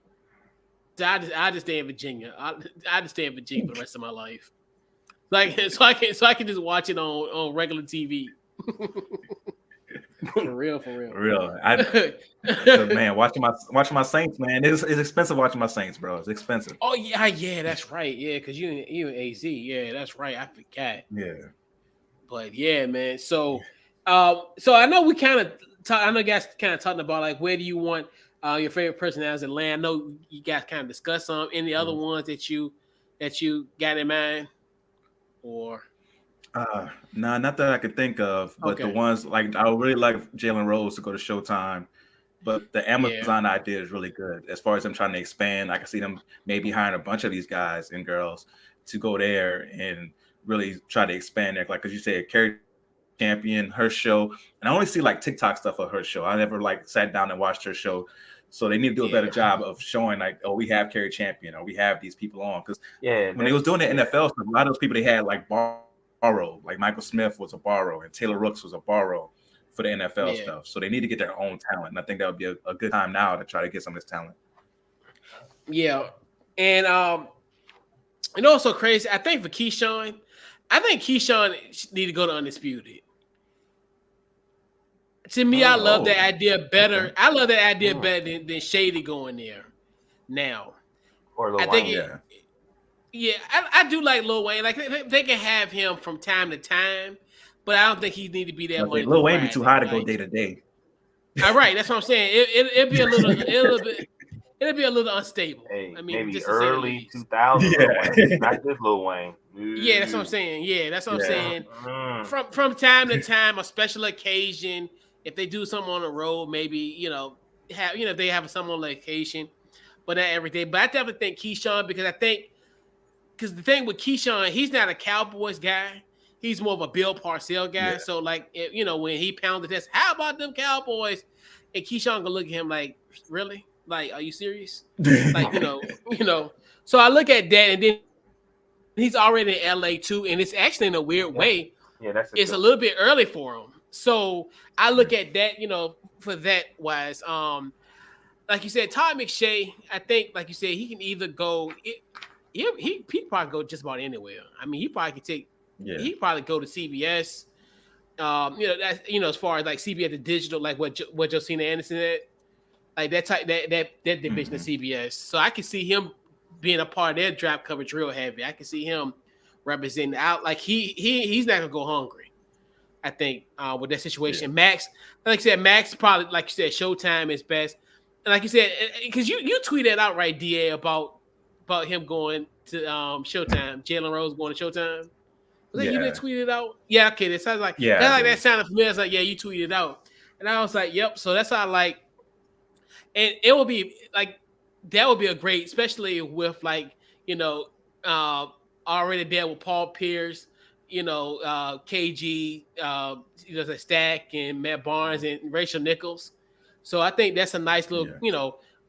I just stay in Virginia. I just stay in Virginia for the rest of my life. Like, so I can just watch it on regular TV. For real. Man, watching my Saints, man, it's expensive watching my Saints, bro. It's expensive. Oh yeah, that's right. Yeah, because you in AZ. Yeah, that's right. I forgot. Yeah. But yeah, man. So I know we kind of I know you guys kind of talking about like where do you want your favorite personalities to land. I know you guys kind of discussed some. Any other ones that you got in mind, or nah, not that I could think of, but the ones like I would really like Jalen Rose to go to Showtime. But the Amazon idea is really good as far as them trying to expand. I can see them maybe hiring a bunch of these guys and girls to go there and really try to expand there. Like, as you said, Carrie Champion, her show, and I only see like TikTok stuff of her show. I never like sat down and watched her show. So they need to do a better job of showing like, oh, we have Carrie Champion, or we have these people on. Because when they was doing the NFL stuff, a lot of those people they had like borrow, like Michael Smith was a borrow, and Taylor Rooks was a borrow for the NFL stuff. So they need to get their own talent. And I think that would be a good time now to try to get some of this talent. Yeah. And also crazy, I think for Keyshawn need to go to Undisputed. To me, I love that idea better. Okay. I love that idea better than Shady going there now. Or Lil Wayne. I do like Lil Wayne. Like they can have him from time to time, but I don't think he need to be that much. Lil Wayne be too high to go day to day. All right, that's what I'm saying. It'd be a little it'll be a little unstable. Hey, I mean, maybe early 2000s. Not this Lil Wayne. Yeah, that's what I'm saying. Yeah, that's what I'm saying. From time to time, a special occasion. If they do something on the road, maybe they have someone on location, but not every day. But I definitely think Keyshawn because the thing with Keyshawn, he's not a Cowboys guy. He's more of a Bill Parcells guy. Yeah. So like when he pounded this, how about them Cowboys? And Keyshawn gonna look at him like, really? Like, are you serious? Like So I look at that, and then he's already in LA too, and it's actually in a weird way. Yeah, it's a little bit early for him. So I look at that, for that wise. Like you said, Todd McShay, I think, like you said, he can either go. He probably go just about anywhere. I mean, he probably could take. Yeah. He probably go to CBS. As far as like CBS the digital, like what Josina Anderson had, like that type that division of CBS. So I can see him being a part of their draft coverage real heavy. I can see him representing out. Like he's not gonna go hungry. I think with that situation, Max, like I said, Max probably, like you said, Showtime is best. And like you said, because you tweeted out right, DA, about him going to Showtime, Jalen Rose going to Showtime. Was that you that tweeted out? Yeah, okay. That sounds like that sounded familiar. I was like, yeah, you tweeted out, and I was like, yep. So that's how I like, and it will be like that would be a great, especially with like already there with Paul Pierce. KG, Stack and Matt Barnes and Rachel Nichols. So I think that's a nice little,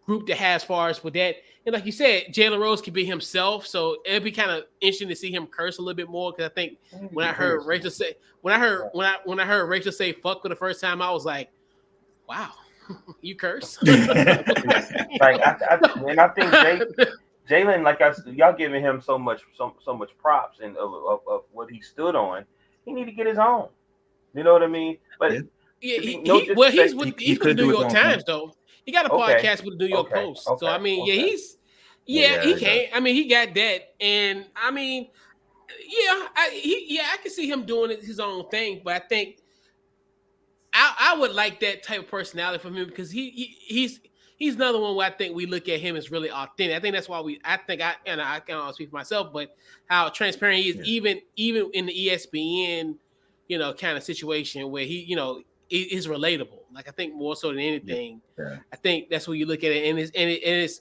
group to have as far as with that. And like you said, Jalen Rose can be himself. So it'd be kind of interesting to see him curse a little bit more. Cause I think when I heard Rachel say, when I heard Rachel say fuck for the first time, I was like, wow, you curse. I think Jalen, like y'all giving him so much props and of what he stood on. He need to get his own. You know what I mean? But he's with the New York Times though. He got a podcast with the New York Post. So I mean, he can't. I mean, he got that, and I mean, I can see him doing his own thing. But I think I would like that type of personality from him because he's another one where I think we look at him as really authentic. I think that's why I can't speak for myself, but how transparent he is, even in the ESPN, kind of situation where he, is relatable. Like I think more so than anything, I think that's where you look at it, and it's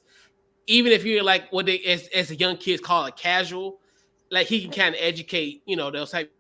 even if you're like what they as the young kids call it casual, like he can kind of educate, those type.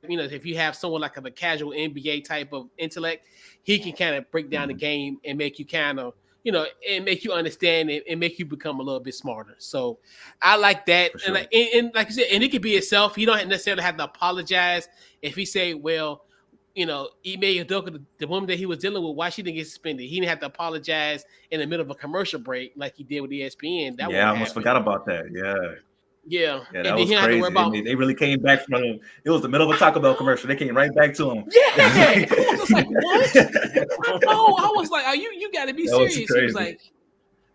If you have someone like a casual NBA type of intellect, he can kind of break down the game and make you kind of, and make you understand it and make you become a little bit smarter. So I like that. For sure. And like you said, and it could be itself. You don't necessarily have to apologize if he say, well, he made a joke of the woman that he was dealing with, why she didn't get suspended. He didn't have to apologize in the middle of a commercial break like he did with ESPN. That I almost forgot about that. Yeah, that and was then crazy. Have to worry about... They really came back from him. It was the middle of a Taco Bell commercial. They came right back to him. Yeah, I was just like, what? I was like, you got to be serious. He was like,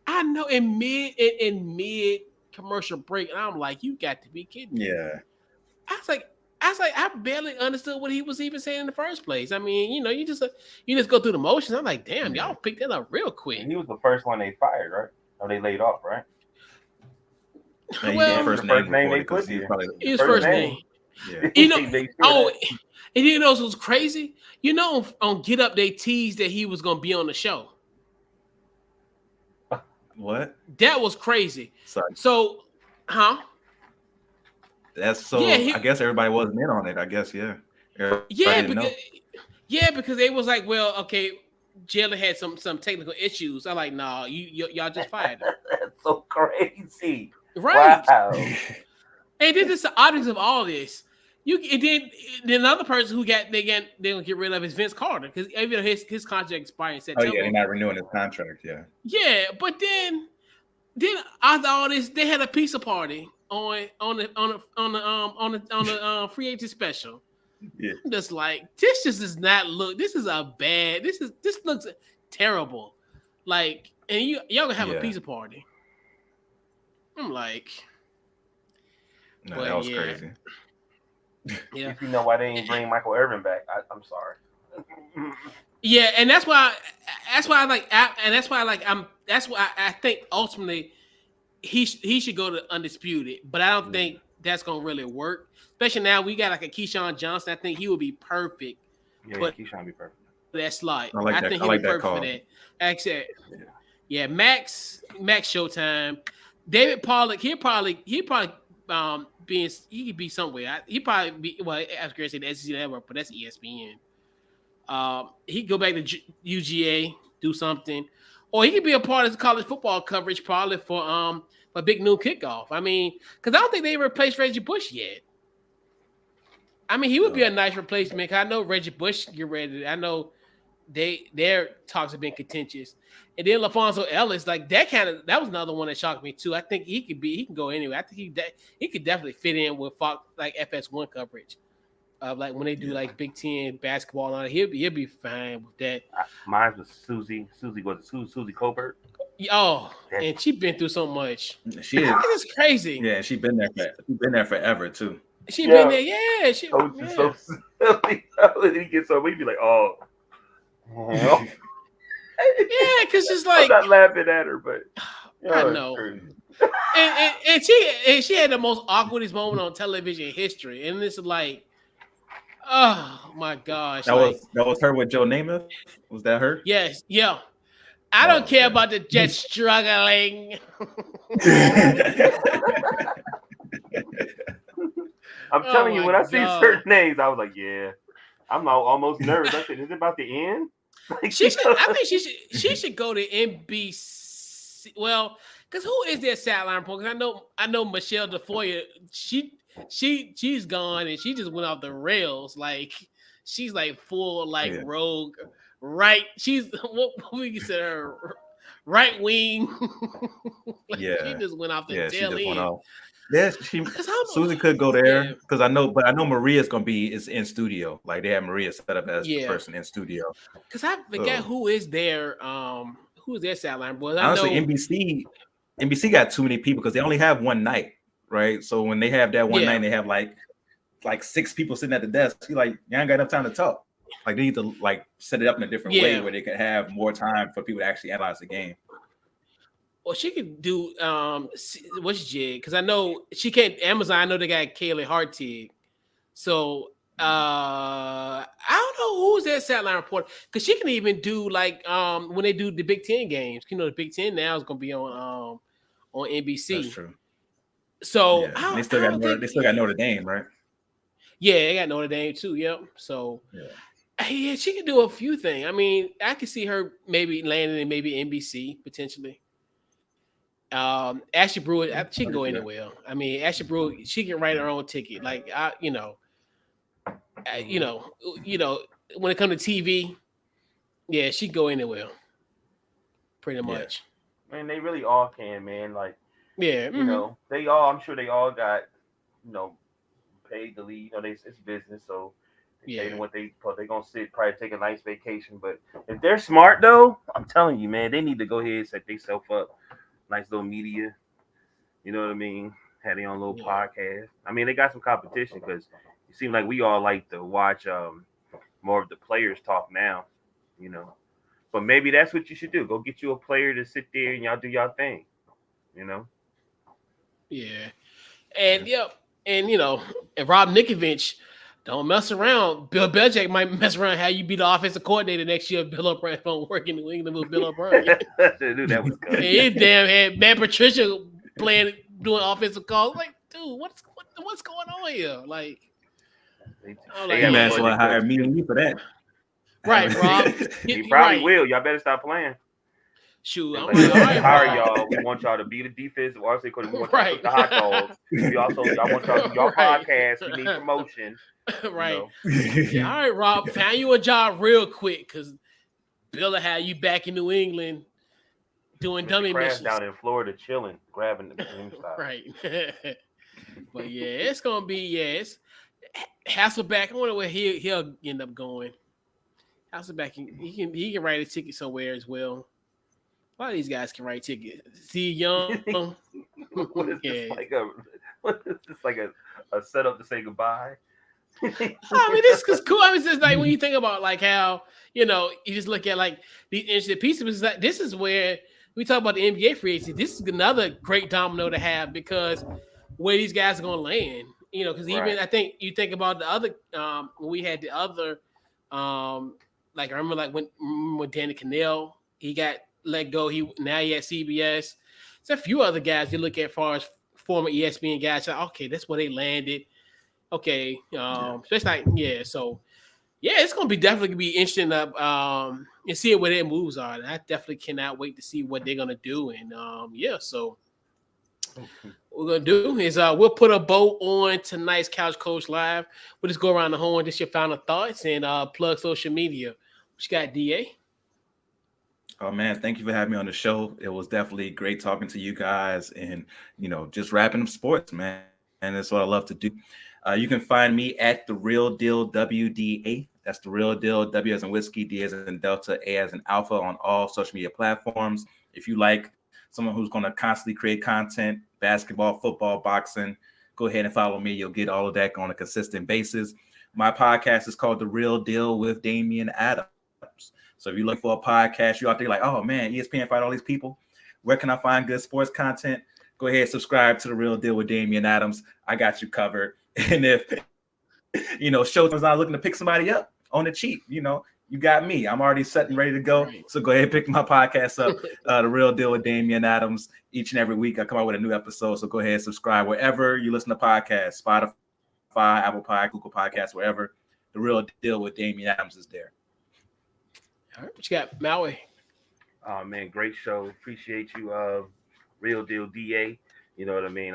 I know, in mid commercial break, and I'm like, you got to be kidding me. Yeah, I was like, I barely understood what he was even saying in the first place. I mean, you just go through the motions. I'm like, damn, y'all picked that up real quick. He was the first one they fired, right? Or they laid off, right? Yeah, well, first name they put here. His first name. Yeah. And you know what was crazy? On Get Up, they teased that he was gonna be on the show. What? That was crazy. Sorry. So, That's so. Yeah, I guess everybody wasn't in on it. I guess, yeah. Because they was like, well, okay, Jalen had some technical issues. I'm like, nah, y'all just fired him. That's so crazy. Right. Wow. And then this the objects of all this. Then another person who they're gonna get rid of is Vince Carter, because even though his contract expired in September. Oh yeah, they're not renewing his contract. Yeah. Yeah, but then after all this, they had a pizza party on the free agent special. Yeah. I'm just like, this just does not look. This looks terrible. Like, and y'all gonna have a pizza party. I'm like, no, that was crazy. Yeah, you know why they didn't bring Michael Irvin back? I'm sorry. Yeah, and that's why I think ultimately he should go to Undisputed, but I don't think that's gonna really work. Especially now we got like a Keyshawn Johnson. I think he would be perfect. Yeah, Keyshawn would be perfect. That slide. I think he'd be perfect for that. Actually, Max Showtime. David Pollock, he could be somewhere. He probably be, well, I was going to say the SEC Network, but that's ESPN. He could go back to UGA, do something, or he could be a part of the college football coverage, probably for Big Noon Kickoff. I mean, because I don't think they replaced Reggie Bush yet. I mean, he would be a nice replacement. Cause I know Reggie Bush get ready. I know their talks have been contentious. And then LaFonso Ellis, like that was another one that shocked me too. I think he can go anywhere. I think he could definitely fit in with Fox, like FS1 coverage. Like when they do like Big Ten basketball on it, he'll be fine with that. Mine was Susie Colbert. Oh, and she's been through so much. She is. It's crazy. Yeah, she's been there forever too. She's been there. Yeah, so silly. He gets so we'd be like, oh. Yeah, because it's like I'm not laughing at her, but I know. and she had the most awkwardest moment on television history, and it's like, oh my gosh, that was her with Joe Namath. Was that her? Yes, yeah. I don't care about the Jets struggling. I'm telling you, when I see certain names, I was like, yeah. I'm almost nervous. I said, is it about the end? I think she should go to NBC. Well, because who is their sideline pro? Because I know Michelle DeFoyer. She's gone and she just went off the rails. Like she's like full rogue. Right? She's what we consider her right wing. She just went off the tail end. Yeah, Susie could go there because I know Maria's gonna be in studio. Like they have Maria set up as the person in studio. Because I forget who is their sideline boys. Honestly, NBC got too many people because they only have one night, right? So when they have that one night, they have like 6 people sitting at the desk. You ain't got enough time to talk. Like they need to set it up in a different way where they can have more time for people to actually analyze the game. Well, she could do what's Jig? Because I know she can't. Amazon. I know they got Kaylee Hartig. So I don't know who's their sideline reporter because she can even do when they do the Big Ten games. You know, the Big Ten now is going to be on NBC. That's true. So they still got Notre Dame, right? Yeah, they got Notre Dame too. Yep. So Yeah, she can do a few things. I mean, I could see her maybe landing in maybe NBC potentially. Ashley Brewer, she can go anywhere. I mean, Ashley Brewer, she can write her own ticket. Like I, you Mm-hmm. know, you know, when it comes to TV, yeah, she can go anywhere, pretty Yeah. much. Man, they really all can, man. Like, Yeah, they all. I'm sure they all got, you know, paid to leave. It's business, so they pay them yeah, what they gonna sit, probably take a nice vacation. But if they're smart though, I'm telling you, man, they need to go ahead and set themselves up, nice little media. You know what I mean? Had their own little yeah, podcast. I mean, they got some competition because it seems like we all like to watch more of the players talk now. You know, but maybe that's what you should do. Go get you a player to sit there and y'all do y'all thing. You know. yeah. Yeah. And yep, and and Rob Nikovich, don't mess around. Bill Belichick might mess around how you be the offensive coordinator next year. If Bill O'Brien don't work in New England with Bill O'Brien. I knew that was And coming. his damn had Matt Patricia playing doing offensive calls. Like, dude, what's going on here? Like, They, I'm they like, He having might as yeah, well budget cuts hire me too. and you for that. right, Rob. He You're probably right. will. Y'all better stop playing. Shoot, They I'm like, like, all listen, we right, hire Rob. y'all. We want y'all to be the defensive varsity coach. We want y'all to Right, cook the hot dogs. Y'all want y'all to do y'all right, podcast. We need promotion. You right. know, Yeah, all right, Rob. Find you a job real quick, cause Bill will have you back in New England doing Mr. dummy Kraft missions. down in Florida chilling, grabbing the team style. Right. But yeah, it's gonna be it's Hasselback. I wonder where he'll end up going. Hasselback he can write a ticket somewhere as well. A lot of these guys can write tickets. See Young, What is yeah. this like a? What is this like a setup to say goodbye? I mean, this is cool. I mean, it's just like when you think about like how you just look at like these interesting pieces. It's like this is where we talk about the NBA free agency. This is another great domino to have because where these guys are going to land. Because even Right. I think you think about the other when we had the other like I remember like when Danny Cannell he got let go. He at CBS. There's a few other guys you look at as far as former ESPN guys. Like, okay, that's where they landed. Okay, Yeah. so it's like so yeah, it's gonna be definitely be interesting and see where their moves are. And I definitely cannot wait to see what they're gonna do. And so what we're gonna do is we'll put a bow on tonight's Couch Coach Live. We'll just go around the horn, just your final thoughts and plug social media. What you got, DA? Oh man, thank you for having me on the show. It was definitely great talking to you guys and just wrapping up sports, man. And that's what I love to do. You can find me at the Real Deal WDA. That's the Real Deal W as in whiskey, D as in Delta, A as in Alpha on all social media platforms. If you like someone who's going to constantly create content, basketball, football, boxing, go ahead and follow me. You'll get all of that on a consistent basis. My podcast is called The Real Deal with Damian Adams. So if you're looking for a podcast, you're out there like, oh man, ESPN fight all these people. Where can I find good sports content? Go ahead, subscribe to The Real Deal with Damian Adams. I got you covered. And if Showtime's not looking to pick somebody up on the cheap, you got me. I'm already set and ready to go. Right. So go ahead and pick my podcast up, The Real Deal with Damian Adams. Each and every week I come out with a new episode. So go ahead and subscribe wherever you listen to podcasts, Spotify, Apple Podcast, Google Podcasts, wherever. The Real Deal with Damian Adams is there. All right, what you got, Maui? Oh man, great show. Appreciate you, Real Deal DA. You know what I mean?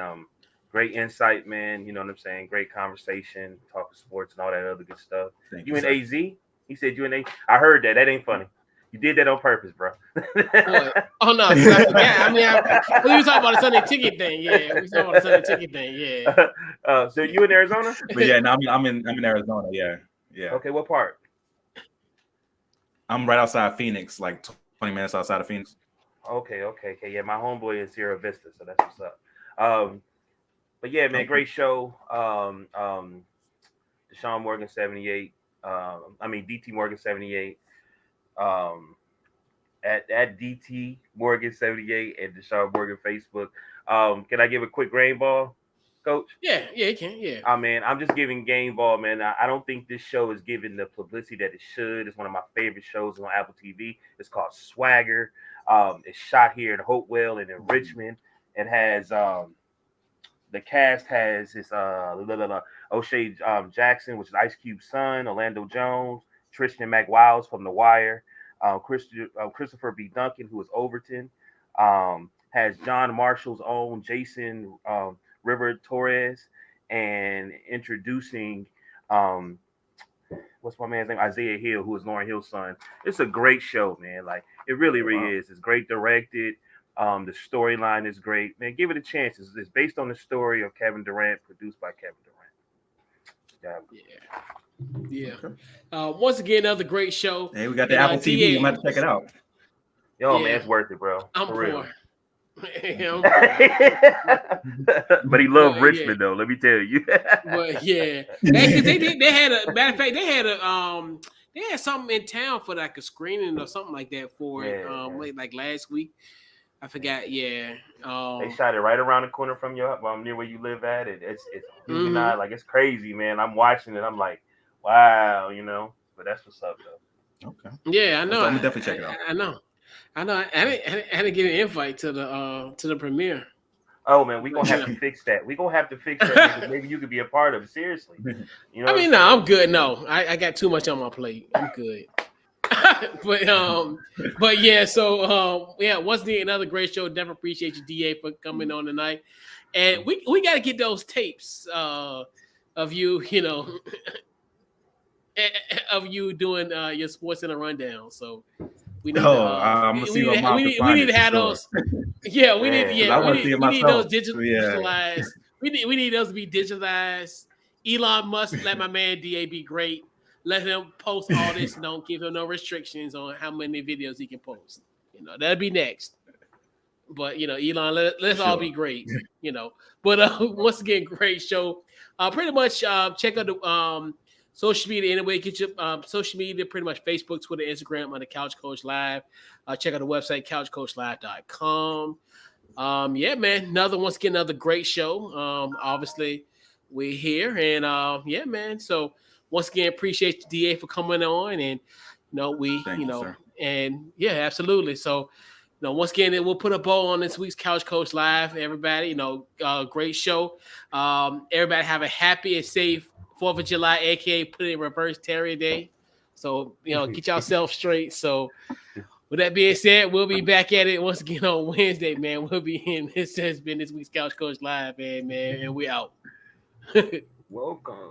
Great insight, man. You know what I'm saying? Great conversation, talking sports and all that other good stuff. Thank You you, in sir. AZ? He said you in AZ. I heard that. That ain't funny. You did that on purpose, bro. What? Oh no, I forgot. I mean, we were talking about the Sunday ticket thing. Yeah, we were talking about the Sunday ticket thing. Yeah. So you in Arizona? But yeah, no, I'm in Arizona. Yeah. Okay, what part? I'm right outside Phoenix, like 20 minutes outside of Phoenix. Okay. Yeah, my homeboy is Sierra Vista, so that's what's up. But yeah, man, great show. Deshaun Morgan 78. DT Morgan 78. At DT Morgan 78 and Deshaun Morgan Facebook. Can I give a quick rain ball, Coach? Yeah, you can. Yeah. I'm just giving game ball, man. I don't think this show is given the publicity that it should. It's one of my favorite shows on Apple TV. It's called Swagger. It's shot here in Hopewell and in Richmond. It has the cast has his O'Shea Jackson, which is Ice Cube's son, Orlando Jones, Tristan McWiles from The Wire. Christopher B. Duncan, who is Overton. Has John Marshall's own Jason River Torres, and introducing what's my man's name? Isaiah Hill, who is Lauryn Hill's son. It's a great show, man. Like it really is. It's great directed. The storyline is great, man. Give it a chance. It's based on the story of Kevin Durant, produced by Kevin Durant. Yeah. Once again, another great show. Hey, we got the Apple TV. I'm about to check it out. Yo, man, it's worth it, bro. I'm for poor. real. I'm But he loved Richmond, though. Let me tell you. But yeah, they had a matter of fact. They had something in town for like a screening or something like that for it. Like last week. I forgot. Yeah, they shot it right around the corner from your near where you live at. It's like it's crazy, man. I'm watching it. I'm like, wow, But that's what's up, though. Okay. Yeah, I know. I'm gonna definitely check it out. I know. I didn't get an invite to the premiere. Oh man, we're gonna have to fix that. Maybe you could be a part of it. Seriously. I'm good. No, I got too much on my plate. I'm good. but yeah, so once again, another great show. Definitely appreciate you, DA, for coming on tonight. And we gotta get those tapes of you, of you doing your Sports Center rundown. So we need to have those. Yeah, we need those digitalized. We need those to be digitalized. Elon Musk, let my man DA be great. Let him post all this and don't give him no restrictions on how many videos he can post. That'd be next. But Elon, let's all be great. But once again, great show. Pretty much check out the social media anyway. Get your social media, pretty much Facebook, Twitter, Instagram on the Couch Coach Live. Check out the website, couchcoachlive.com. Yeah, man. Once again, another great show. Obviously, we're here, and yeah, man. So once again, appreciate you, DA, for coming on, and and yeah, absolutely. So, once again, we'll put a bow on this week's Couch Coach Live. Everybody, great show. Everybody have a happy and safe 4th of July, aka put it in reverse Terrier Day. So, get yourself straight. So, with that being said, we'll be back at it once again on Wednesday, man. We'll be in. This has been this week's Couch Coach Live, man, and we out. Welcome.